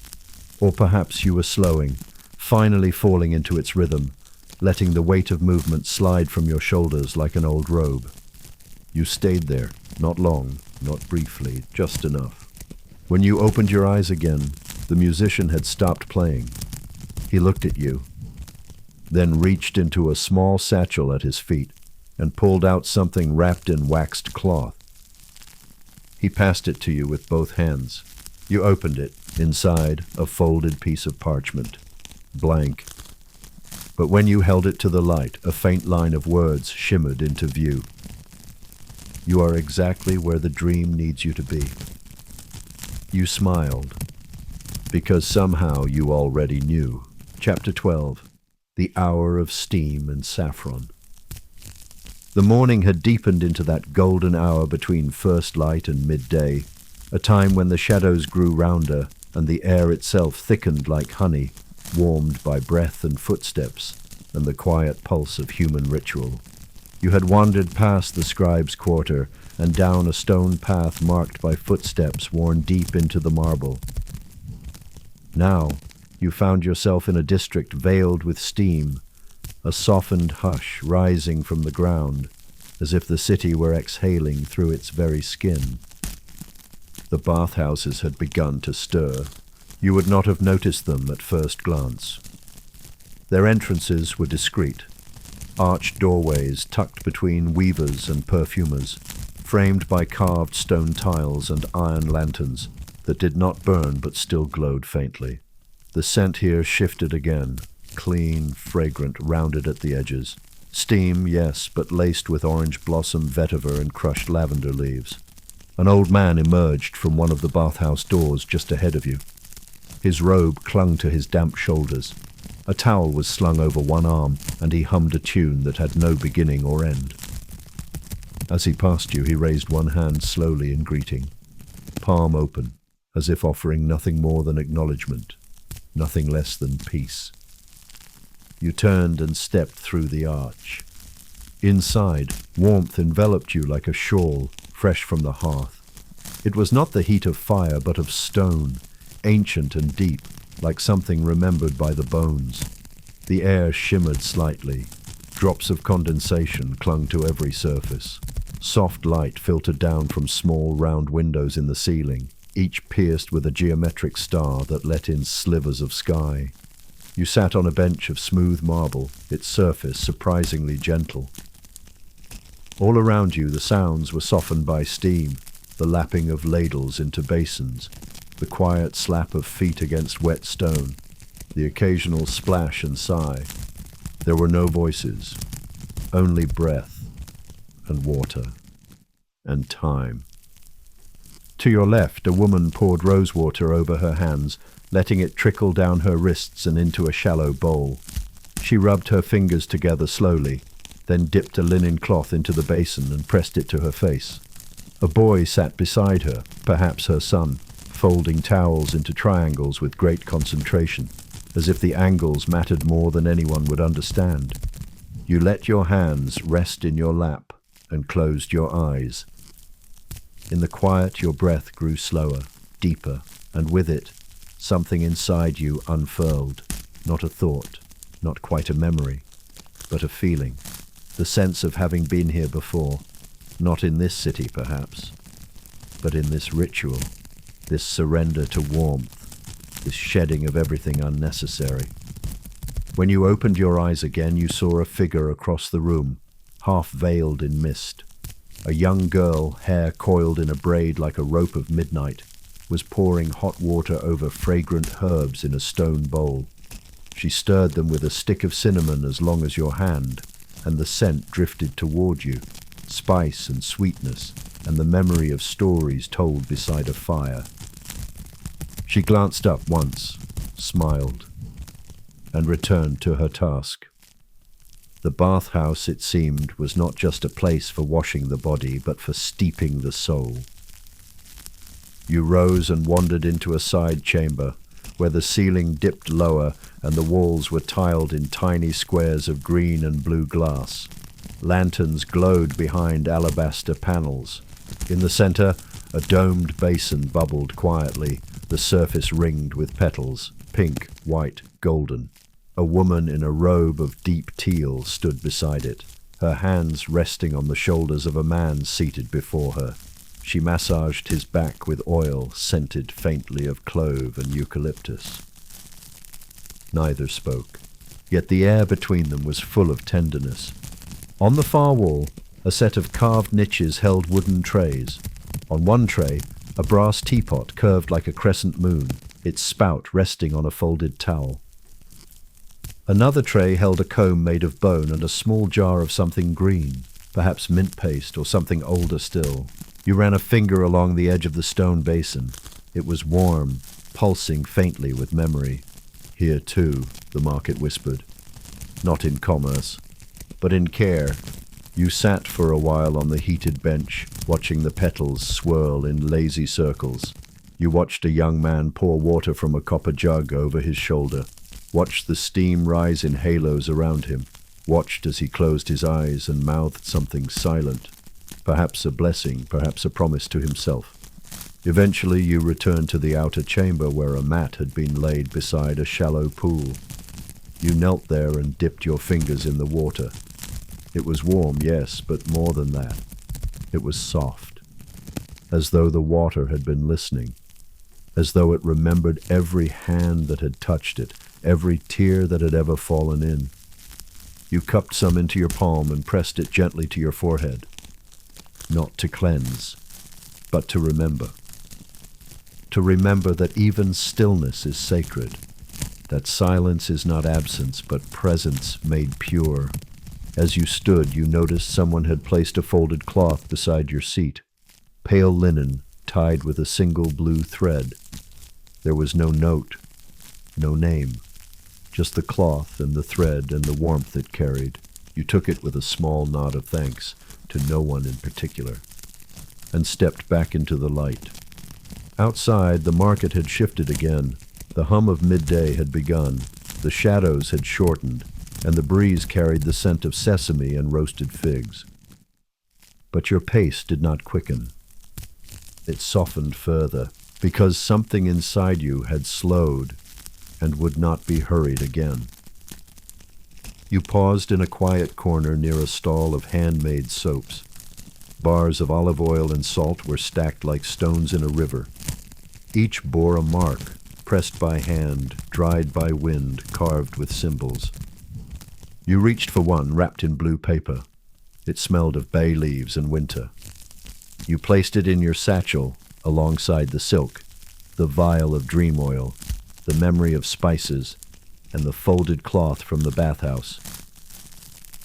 or perhaps you were slowing, finally falling into its rhythm, letting the weight of movement slide from your shoulders like an old robe. You stayed there, not long, not briefly, just enough. When you opened your eyes again, the musician had stopped playing. He looked at you, then reached into a small satchel at his feet and pulled out something wrapped in waxed cloth. He passed it to you with both hands. You opened it. Inside, a folded piece of parchment, blank. But when you held it to the light, a faint line of words shimmered into view. You are exactly where the dream needs you to be. You smiled, because somehow you already knew. Chapter 12. The Hour of Steam and Saffron. The morning had deepened into that golden hour between first light and midday, a time when the shadows grew rounder and the air itself thickened like honey, warmed by breath and footsteps and the quiet pulse of human ritual. You had wandered past the scribe's quarter and down a stone path marked by footsteps worn deep into the marble. Now you found yourself in a district veiled with steam, a softened hush rising from the ground, as if the city were exhaling through its very skin. The bathhouses had begun to stir. You would not have noticed them at first glance. Their entrances were discreet, arched doorways tucked between weavers and perfumers, framed by carved stone tiles and iron lanterns that did not burn but still glowed faintly. The scent here shifted again, clean, fragrant, rounded at the edges. Steam, yes, but laced with orange blossom vetiver and crushed lavender leaves. An old man emerged from one of the bathhouse doors just ahead of you. His robe clung to his damp shoulders. A towel was slung over one arm, and he hummed a tune that had no beginning or end. As he passed you, he raised one hand slowly in greeting, palm open, as if offering nothing more than acknowledgement, nothing less than peace. You turned and stepped through the arch. Inside, warmth enveloped you like a shawl, fresh from the hearth. It was not the heat of fire, but of stone, ancient and deep, like something remembered by the bones. The air shimmered slightly. Drops of condensation clung to every surface. Soft light filtered down from small round windows in the ceiling, each pierced with a geometric star that let in slivers of sky. You sat on a bench of smooth marble, its surface surprisingly gentle. All around you the sounds were softened by steam, the lapping of ladles into basins, the quiet slap of feet against wet stone, the occasional splash and sigh. There were no voices, only breath and water and time. To your left, a woman poured rosewater over her hands, letting it trickle down her wrists and into a shallow bowl. She rubbed her fingers together slowly, then dipped a linen cloth into the basin and pressed it to her face. A boy sat beside her, perhaps her son, folding towels into triangles with great concentration, as if the angles mattered more than anyone would understand. You let your hands rest in your lap and closed your eyes. In the quiet, your breath grew slower, deeper, and with it, something inside you unfurled. Not a thought, not quite a memory, but a feeling. The sense of having been here before, not in this city perhaps, but in this ritual, this surrender to warmth, this shedding of everything unnecessary. When you opened your eyes again, you saw a figure across the room, half veiled in mist. A young girl, hair coiled in a braid like a rope of midnight, was pouring hot water over fragrant herbs in a stone bowl. She stirred them with a stick of cinnamon as long as your hand, and the scent drifted toward you, spice and sweetness, and the memory of stories told beside a fire. She glanced up once, smiled, and returned to her task. The bathhouse, it seemed, was not just a place for washing the body, but for steeping the soul. You rose and wandered into a side chamber, where the ceiling dipped lower and the walls were tiled in tiny squares of green and blue glass. Lanterns glowed behind alabaster panels. In the center, a domed basin bubbled quietly, the surface ringed with petals, pink, white, golden. A woman in a robe of deep teal stood beside it, her hands resting on the shoulders of a man seated before her. She massaged his back with oil scented faintly of clove and eucalyptus. Neither spoke, yet the air between them was full of tenderness. On the far wall, a set of carved niches held wooden trays. On one tray, a brass teapot curved like a crescent moon, its spout resting on a folded towel. Another tray held a comb made of bone and a small jar of something green, perhaps mint paste or something older still. You ran a finger along the edge of the stone basin. It was warm, pulsing faintly with memory. Here, too, the market whispered. Not in commerce, but in care. You sat for a while on the heated bench, watching the petals swirl in lazy circles. You watched a young man pour water from a copper jug over his shoulder, watched the steam rise in halos around him, watched as he closed his eyes and mouthed something silent, perhaps a blessing, perhaps a promise to himself. Eventually you returned to the outer chamber where a mat had been laid beside a shallow pool. You knelt there and dipped your fingers in the water. It was warm, yes, but more than that. It was soft, as though the water had been listening, as though it remembered every hand that had touched it, every tear that had ever fallen in. You cupped some into your palm and pressed it gently to your forehead, not to cleanse, but to remember. To remember that even stillness is sacred, that silence is not absence, but presence made pure. As you stood, you noticed someone had placed a folded cloth beside your seat, pale linen tied with a single blue thread. There was no note, no name, just the cloth and the thread and the warmth it carried. You took it with a small nod of thanks, to no one in particular, and stepped back into the light. Outside, the market had shifted again. The hum of midday had begun, the shadows had shortened, and the breeze carried the scent of sesame and roasted figs. But your pace did not quicken. It softened further, because something inside you had slowed and would not be hurried again. You paused in a quiet corner near a stall of handmade soaps. Bars of olive oil and salt were stacked like stones in a river. Each bore a mark, pressed by hand, dried by wind, carved with symbols. You reached for one wrapped in blue paper. It smelled of bay leaves and winter. You placed it in your satchel alongside the silk, the vial of dream oil, the memory of spices, and the folded cloth from the bathhouse.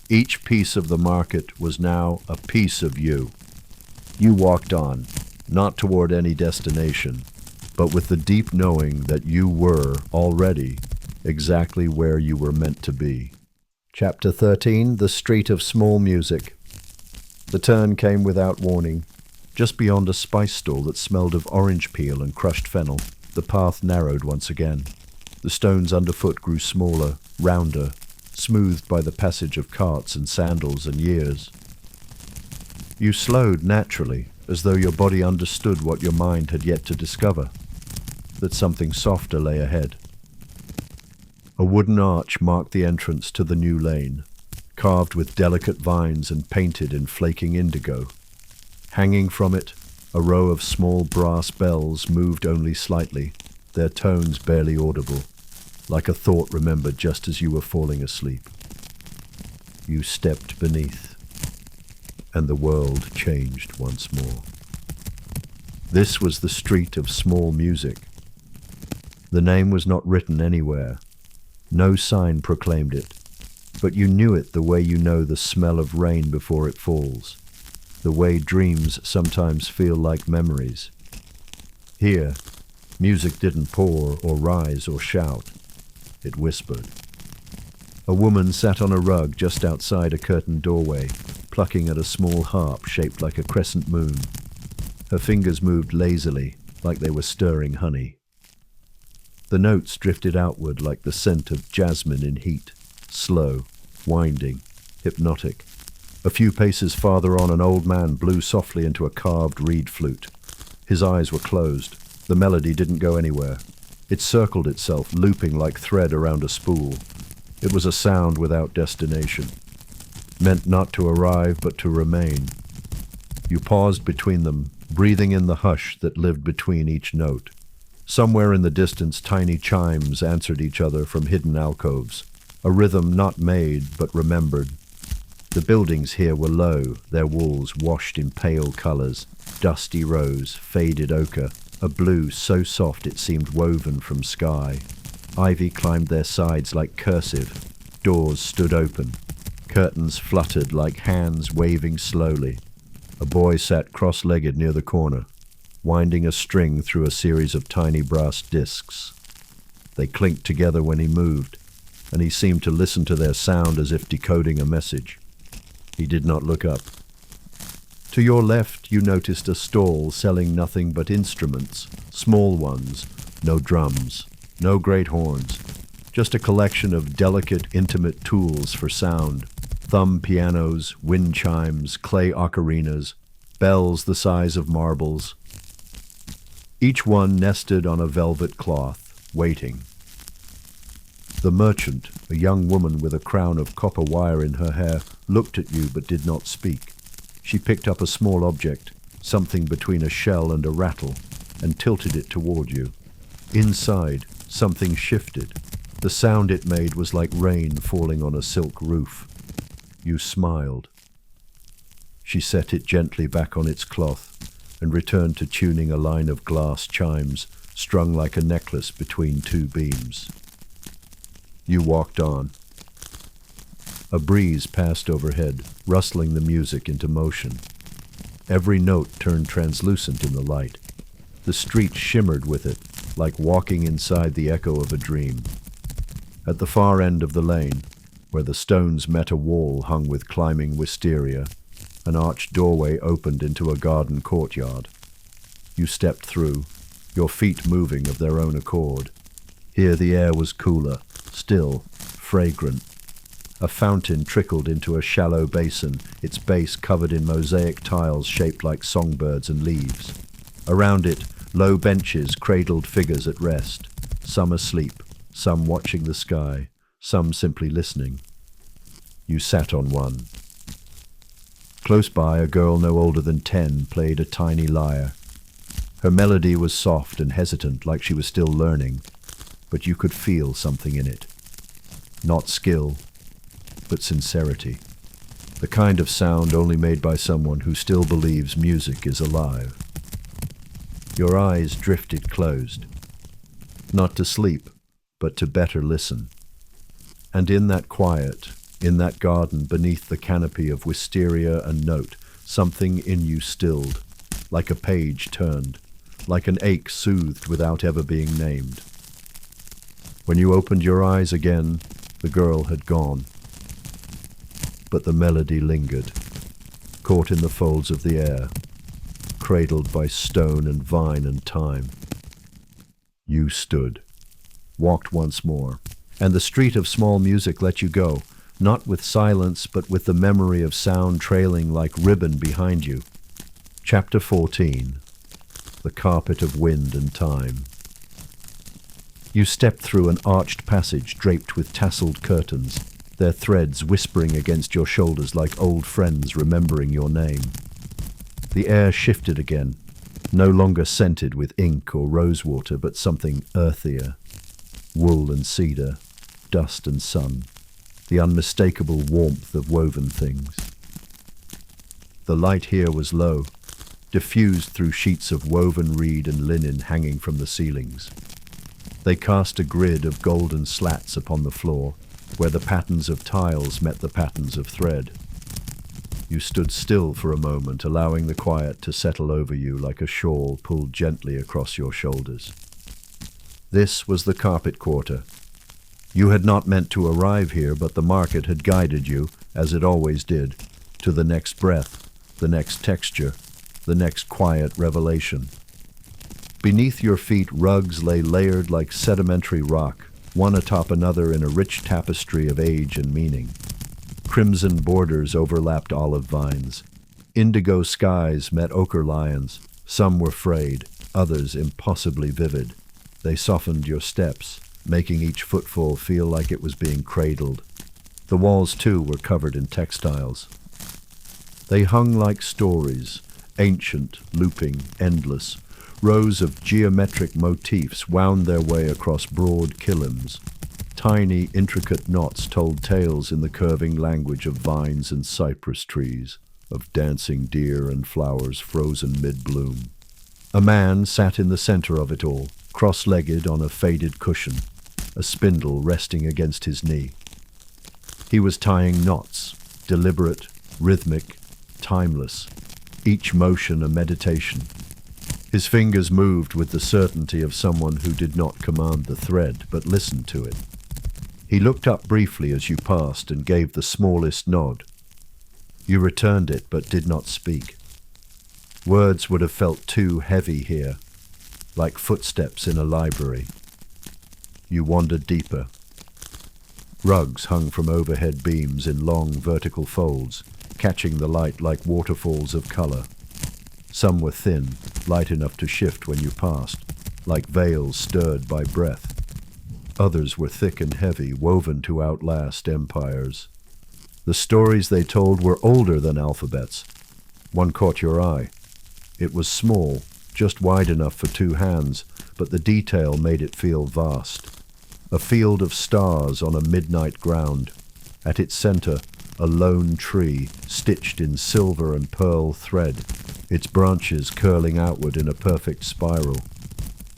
Each piece of the market was now a piece of you. You walked on, not toward any destination, but with the deep knowing that you were already exactly where you were meant to be. Chapter 13, The Street of Small Music. The turn came without warning. Just beyond a spice stall that smelled of orange peel and crushed fennel, the path narrowed once again. The stones underfoot grew smaller, rounder, smoothed by the passage of carts and sandals and years. You slowed naturally, as though your body understood what your mind had yet to discover, that something softer lay ahead. A wooden arch marked the entrance to the new lane, carved with delicate vines and painted in flaking indigo. Hanging from it, a row of small brass bells moved only slightly, their tones barely audible, like a thought remembered just as you were falling asleep. You stepped beneath, and the world changed once more. This was the Street of Small Music. The name was not written anywhere. No sign proclaimed it, but you knew it the way you know the smell of rain before it falls, the way dreams sometimes feel like memories. Here, music didn't pour or rise or shout. It whispered. A woman sat on a rug just outside a curtained doorway, plucking at a small harp shaped like a crescent moon. Her fingers moved lazily, like they were stirring honey. The notes drifted outward like the scent of jasmine in heat, slow, winding, hypnotic. A few paces farther on, an old man blew softly into a carved reed flute. His eyes were closed. The melody didn't go anywhere. It circled itself, looping like thread around a spool. It was a sound without destination, meant not to arrive but to remain. You paused between them, breathing in the hush that lived between each note. Somewhere in the distance, tiny chimes answered each other from hidden alcoves, a rhythm not made but remembered. The buildings here were low, their walls washed in pale colors, dusty rose, faded ochre, a blue so soft it seemed woven from sky. Ivy climbed their sides like cursive. Doors stood open. Curtains fluttered like hands waving slowly. A boy sat cross-legged near the corner, winding a string through a series of tiny brass discs. They clinked together when he moved, and he seemed to listen to their sound as if decoding a message. He did not look up. To your left, you noticed a stall selling nothing but instruments, small ones, no drums, no great horns, just a collection of delicate, intimate tools for sound, thumb pianos, wind chimes, clay ocarinas, bells the size of marbles. Each one nested on a velvet cloth, waiting. The merchant, a young woman with a crown of copper wire in her hair, looked at you but did not speak. She picked up a small object, something between a shell and a rattle, and tilted it toward you. Inside, something shifted. The sound it made was like rain falling on a silk roof. You smiled. She set it gently back on its cloth and returned to tuning a line of glass chimes strung like a necklace between two beams. You walked on. A breeze passed overhead, rustling the music into motion. Every note turned translucent in the light. The street shimmered with it, like walking inside the echo of a dream. At the far end of the lane, where the stones met a wall hung with climbing wisteria, an arched doorway opened into a garden courtyard. You stepped through, your feet moving of their own accord. Here the air was cooler, still, fragrant. A fountain trickled into a shallow basin, its base covered in mosaic tiles shaped like songbirds and leaves. Around it, low benches cradled figures at rest, some asleep, some watching the sky, some simply listening. You sat on one. Close by, a girl no older than 10 played a tiny lyre. Her melody was soft and hesitant, like she was still learning, but you could feel something in it. Not skill, but sincerity. The kind of sound only made by someone who still believes music is alive. Your eyes drifted closed, not to sleep, but to better listen. And in that quiet, in that garden beneath the canopy of wisteria and note, something in you stilled, like a page turned, like an ache soothed without ever being named. When you opened your eyes again, the girl had gone. But the melody lingered, caught in the folds of the air, cradled by stone and vine and time. You stood, walked once more, and the street of small music let you go, not with silence, but with the memory of sound trailing like ribbon behind you. Chapter 14. The Carpet of Wind and Time. You stepped through an arched passage draped with tasseled curtains, their threads whispering against your shoulders like old friends remembering your name. The air shifted again, no longer scented with ink or rosewater, but something earthier. Wool and cedar, dust and sun, the unmistakable warmth of woven things. The light here was low, diffused through sheets of woven reed and linen hanging from the ceilings. They cast a grid of golden slats upon the floor, where the patterns of tiles met the patterns of thread. You stood still for a moment, allowing the quiet to settle over you like a shawl pulled gently across your shoulders. This was the carpet quarter. You had not meant to arrive here, but the market had guided you, as it always did, to the next breath, the next texture, the next quiet revelation. Beneath your feet, rugs lay layered like sedimentary rock, one atop another in a rich tapestry of age and meaning. Crimson borders overlapped olive vines. Indigo skies met ochre lions. Some were frayed, others impossibly vivid. They softened your steps, making each footfall feel like it was being cradled. The walls, too, were covered in textiles. They hung like stories, ancient, looping, endless. Rows of geometric motifs wound their way across broad kilims. Tiny, intricate knots told tales in the curving language of vines and cypress trees, of dancing deer and flowers frozen mid-bloom. A man sat in the center of it all, cross-legged on a faded cushion, a spindle resting against his knee. He was tying knots, deliberate, rhythmic, timeless, each motion a meditation. His fingers moved with the certainty of someone who did not command the thread, but listened to it. He looked up briefly as you passed and gave the smallest nod. You returned it, but did not speak. Words would have felt too heavy here, like footsteps in a library. You wandered deeper. Rugs hung from overhead beams in long vertical folds, catching the light like waterfalls of color. Some were thin, light enough to shift when you passed, like veils stirred by breath. Others were thick and heavy, woven to outlast empires. The stories they told were older than alphabets. One caught your eye. It was small, just wide enough for two hands, but the detail made it feel vast. A field of stars on a midnight ground. At its center, a lone tree, stitched in silver and pearl thread, its branches curling outward in a perfect spiral.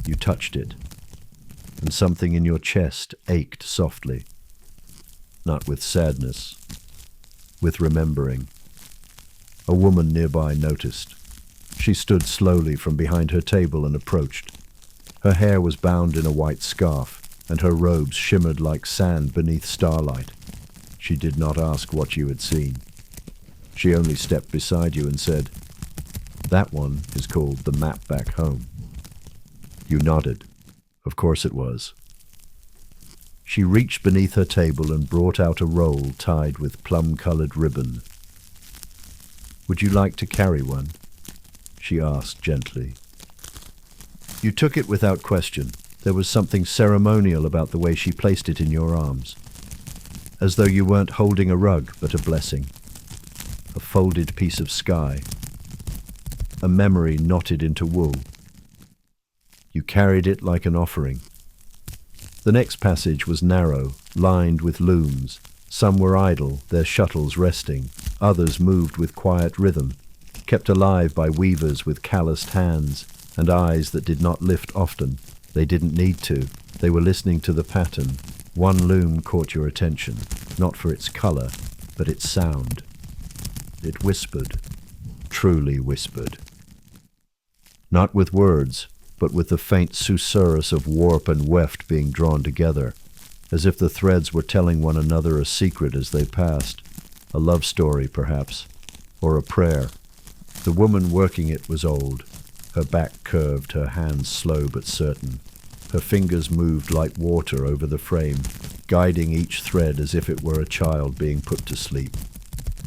You touched it, and something in your chest ached softly. Not with sadness, with remembering. A woman nearby noticed. She stood slowly from behind her table and approached. Her hair was bound in a white scarf, and her robes shimmered like sand beneath starlight. She did not ask what you had seen. She only stepped beside you and said, "That one is called the map back home." You nodded. Of course it was. She reached beneath her table and brought out a roll tied with plum-colored ribbon. "Would you like to carry one?" she asked gently. You took it without question. There was something ceremonial about the way she placed it in your arms, as though you weren't holding a rug but a blessing, a folded piece of sky, a memory knotted into wool. You carried it like an offering. The next passage was narrow, lined with looms. Some were idle, their shuttles resting. Others moved with quiet rhythm, kept alive by weavers with calloused hands and eyes that did not lift often. They didn't need to. They were listening to the pattern. One loom caught your attention, not for its color, but its sound. It whispered, truly whispered. Not with words, but with the faint susurrus of warp and weft being drawn together, as if the threads were telling one another a secret as they passed, a love story perhaps, or a prayer. The woman working it was old, her back curved, her hands slow but certain. Her fingers moved like water over the frame, guiding each thread as if it were a child being put to sleep.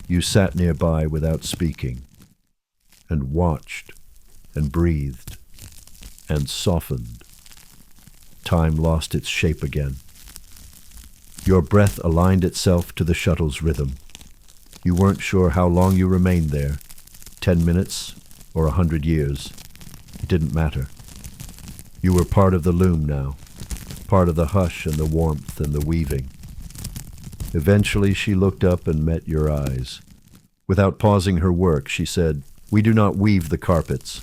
You sat nearby without speaking, and watched, and breathed, and softened. Time lost its shape again. Your breath aligned itself to the shuttle's rhythm. You weren't sure how long you remained there, 10 minutes or 100 years. It didn't matter. You were part of the loom now, part of the hush and the warmth and the weaving. Eventually she looked up and met your eyes. Without pausing her work, she said, "We do not weave the carpets.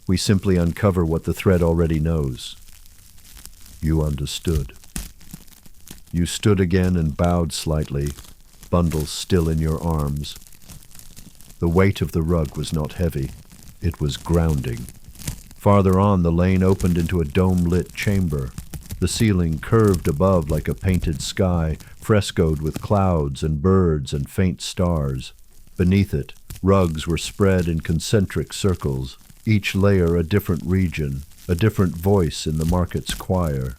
We simply uncover what the thread already knows." You understood. You stood again and bowed slightly, bundles still in your arms. The weight of the rug was not heavy. It was grounding. Farther on, the lane opened into a dome-lit chamber. The ceiling curved above like a painted sky, frescoed with clouds and birds and faint stars. Beneath it, rugs were spread in concentric circles, each layer a different region, a different voice in the market's choir.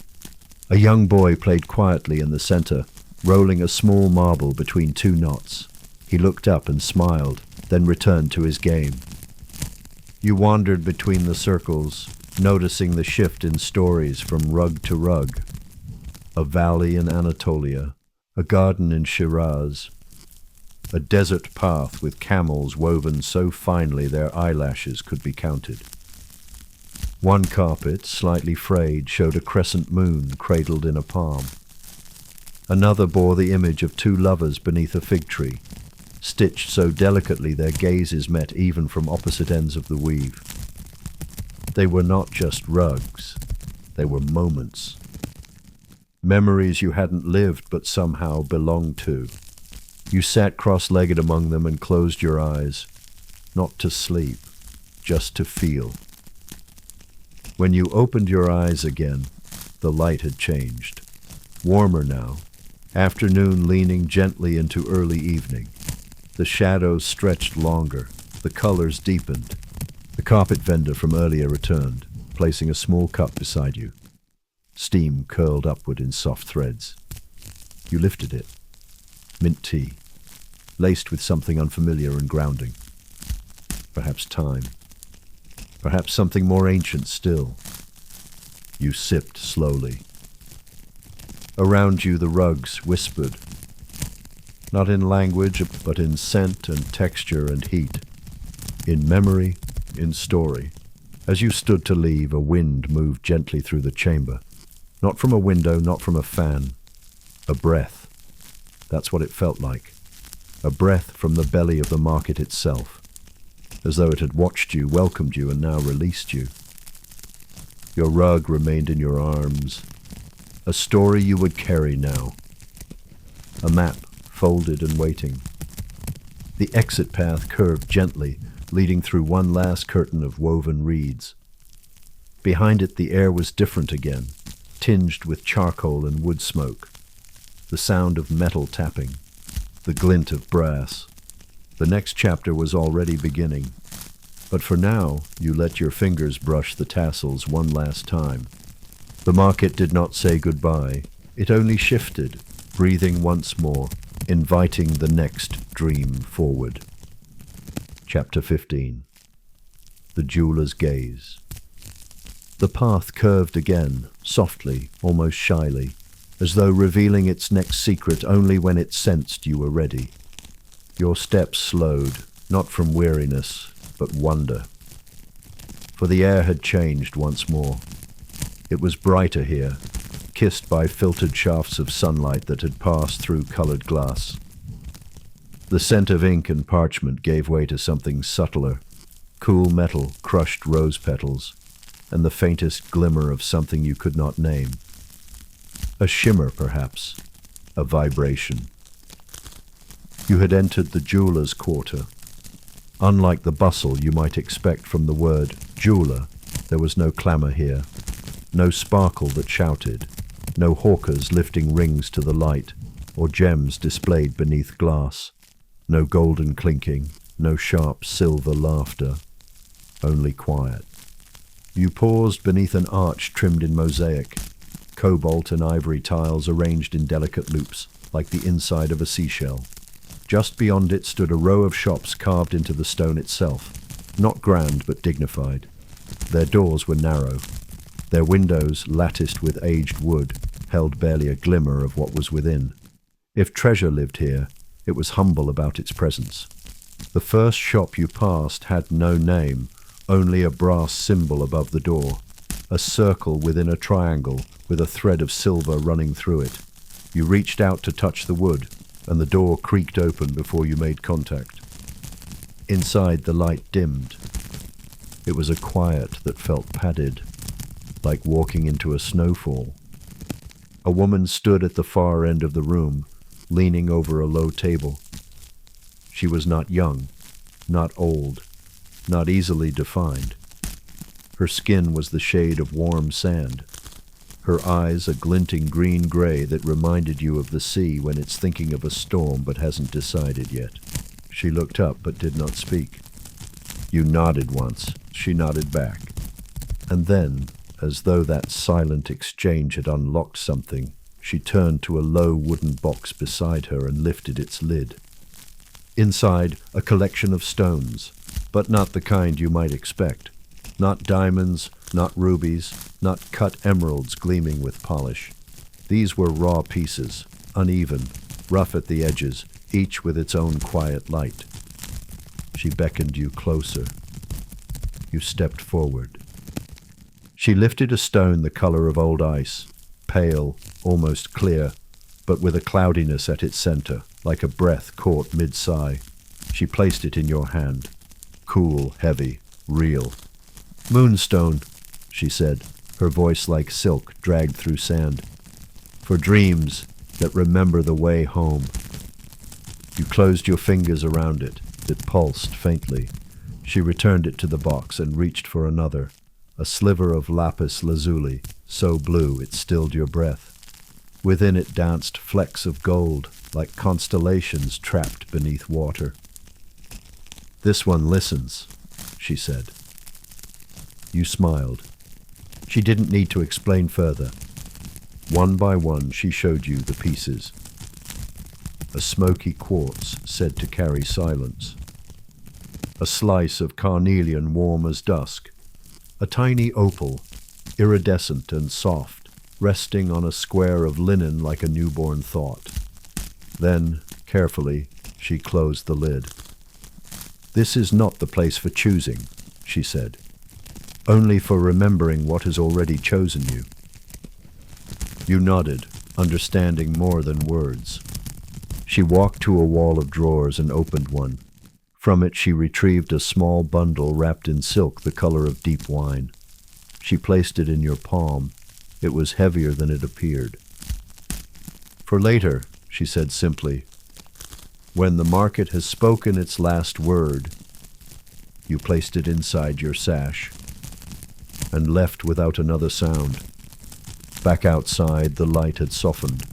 A young boy played quietly in the center, rolling a small marble between two knots. He looked up and smiled, then returned to his game. You wandered between the circles, noticing the shift in stories from rug to rug. A valley in Anatolia, a garden in Shiraz, a desert path with camels woven so finely their eyelashes could be counted. One carpet, slightly frayed, showed a crescent moon cradled in a palm. Another bore the image of two lovers beneath a fig tree, stitched so delicately their gazes met even from opposite ends of the weave. They were not just rugs, they were moments. Memories you hadn't lived but somehow belonged to. You sat cross-legged among them and closed your eyes, not to sleep, just to feel. When you opened your eyes again, the light had changed. Warmer now, afternoon leaning gently into early evening. The shadows stretched longer, the colors deepened. The carpet vendor from earlier returned, placing a small cup beside you. Steam curled upward in soft threads. You lifted it. Mint tea, laced with something unfamiliar and grounding. Perhaps time. Perhaps something more ancient still. You sipped slowly. Around you the rugs whispered, not in language, but in scent and texture and heat, in memory, in story. As you stood to leave, a wind moved gently through the chamber. Not from a window, not from a fan. A breath. That's what it felt like. A breath from the belly of the market itself, as though it had watched you, welcomed you, and now released you. Your rug remained in your arms, a story you would carry now. A map, folded and waiting. The exit path curved gently, leading through one last curtain of woven reeds. Behind it the air was different again, tinged with charcoal and wood smoke. The sound of metal tapping, the glint of brass. The next chapter was already beginning, but for now you let your fingers brush the tassels one last time. The market did not say goodbye, it only shifted, breathing once more, inviting the next dream forward. Chapter 15. The Jeweler's Gaze. The path curved again, softly, almost shyly, as though revealing its next secret only when it sensed you were ready. Your steps slowed, not from weariness, but wonder. For the air had changed once more. It was brighter here, kissed by filtered shafts of sunlight that had passed through colored glass. The scent of ink and parchment gave way to something subtler, cool metal, crushed rose petals, and the faintest glimmer of something you could not name. A shimmer, perhaps, a vibration. You had entered the jeweler's quarter. Unlike the bustle you might expect from the word jeweler, there was no clamor here, no sparkle that shouted, no hawkers lifting rings to the light, or gems displayed beneath glass, no golden clinking, no sharp silver laughter, only quiet. You paused beneath an arch trimmed in mosaic, cobalt and ivory tiles arranged in delicate loops, like the inside of a seashell. Just beyond it stood a row of shops carved into the stone itself, not grand but dignified. Their doors were narrow. Their windows, latticed with aged wood, held barely a glimmer of what was within. If treasure lived here, it was humble about its presence. The first shop you passed had no name, only a brass symbol above the door, a circle within a triangle with a thread of silver running through it. You reached out to touch the wood, and the door creaked open before you made contact. Inside, the light dimmed. It was a quiet that felt padded, like walking into a snowfall. A woman stood at the far end of the room, leaning over a low table. She was not young, not old, not easily defined. Her skin was the shade of warm sand. Her eyes a glinting green-gray that reminded you of the sea when it's thinking of a storm but hasn't decided yet. She looked up but did not speak. You nodded once. She nodded back. And then, as though that silent exchange had unlocked something, she turned to a low wooden box beside her and lifted its lid. Inside, a collection of stones, but not the kind you might expect. Not diamonds, not rubies, not cut emeralds gleaming with polish. These were raw pieces, uneven, rough at the edges, each with its own quiet light. She beckoned you closer. You stepped forward. She lifted a stone the color of old ice, pale, almost clear, but with a cloudiness at its center, like a breath caught mid-sigh. She placed it in your hand. Cool, heavy, real. "Moonstone," she said, her voice like silk dragged through sand. "For dreams that remember the way home." You closed your fingers around it. It pulsed faintly. She returned it to the box and reached for another, a sliver of lapis lazuli, so blue it stilled your breath. Within it danced flecks of gold, like constellations trapped beneath water. "This one listens," she said. You smiled. She didn't need to explain further. One by one, she showed you the pieces. A smoky quartz said to carry silence. A slice of carnelian warm as dusk. A tiny opal, iridescent and soft, resting on a square of linen like a newborn thought. Then, carefully, she closed the lid. "This is not the place for choosing," she said. "Only for remembering what has already chosen you." You nodded, understanding more than words. She walked to a wall of drawers and opened one. From it she retrieved a small bundle wrapped in silk the color of deep wine. She placed it in your palm. It was heavier than it appeared. "For later," she said simply, "when the market has spoken its last word." You placed it inside your sash and left without another sound. Back outside, the light had softened.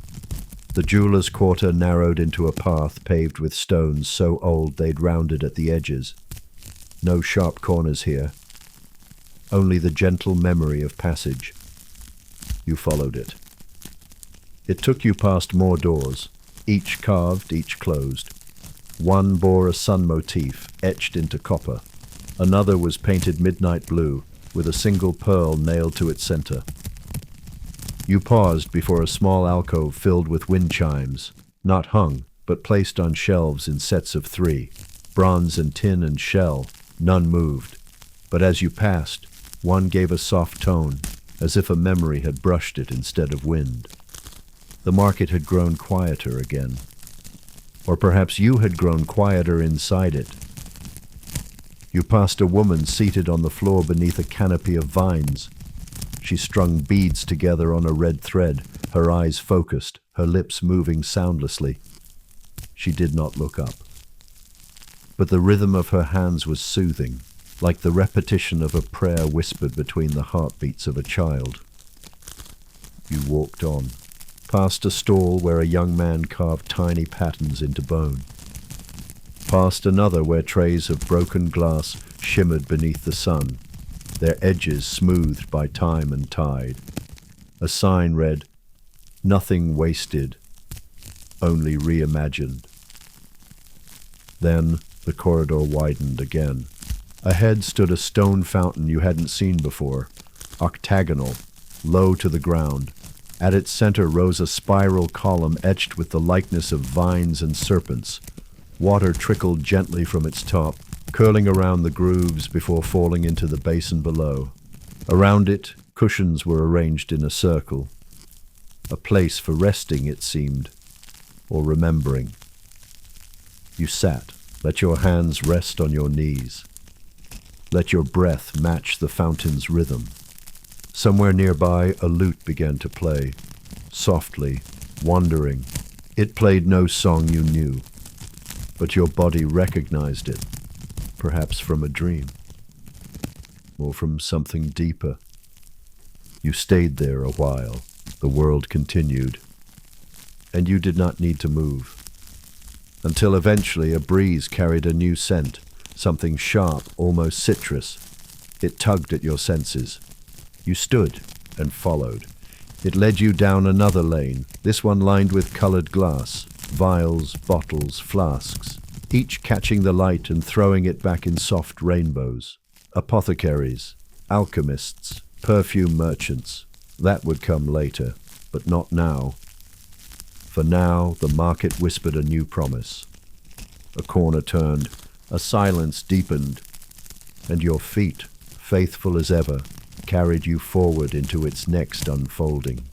The jeweler's quarter narrowed into a path paved with stones so old they'd rounded at the edges. No sharp corners here, only the gentle memory of passage. You followed it. It took you past more doors, each carved, each closed. One bore a sun motif etched into copper. Another was painted midnight blue, with a single pearl nailed to its center. You paused before a small alcove filled with wind chimes, not hung, but placed on shelves in sets of 3, bronze and tin and shell. None moved, but as you passed, one gave a soft tone, as if a memory had brushed it instead of wind. The market had grown quieter again. Or perhaps you had grown quieter inside it. You passed a woman seated on the floor beneath a canopy of vines. She strung beads together on a red thread, her eyes focused, her lips moving soundlessly. She did not look up. But the rhythm of her hands was soothing, like the repetition of a prayer whispered between the heartbeats of a child. You walked on, past a stall where a young man carved tiny patterns into bone. Past another where trays of broken glass shimmered beneath the sun, their edges smoothed by time and tide. A sign read, "Nothing wasted, only reimagined." Then the corridor widened again. Ahead stood a stone fountain you hadn't seen before, octagonal, low to the ground. At its center rose a spiral column etched with the likeness of vines and serpents. Water trickled gently from its top, curling around the grooves before falling into the basin below. Around it, cushions were arranged in a circle. A place for resting, it seemed, or remembering. You sat, let your hands rest on your knees. Let your breath match the fountain's rhythm. Somewhere nearby, a lute began to play, softly, wandering. It played no song you knew, but your body recognized it, perhaps from a dream, or from something deeper. You stayed there a while. The world continued, and you did not need to move, until eventually a breeze carried a new scent, something sharp, almost citrus. It tugged at your senses. You stood and followed. It led you down another lane, this one lined with colored glass, vials, bottles, flasks, each catching the light and throwing it back in soft rainbows. Apothecaries, alchemists, perfume merchants. That would come later, but not now. For now, the market whispered a new promise. A corner turned, a silence deepened, and your feet, faithful as ever, carried you forward into its next unfolding.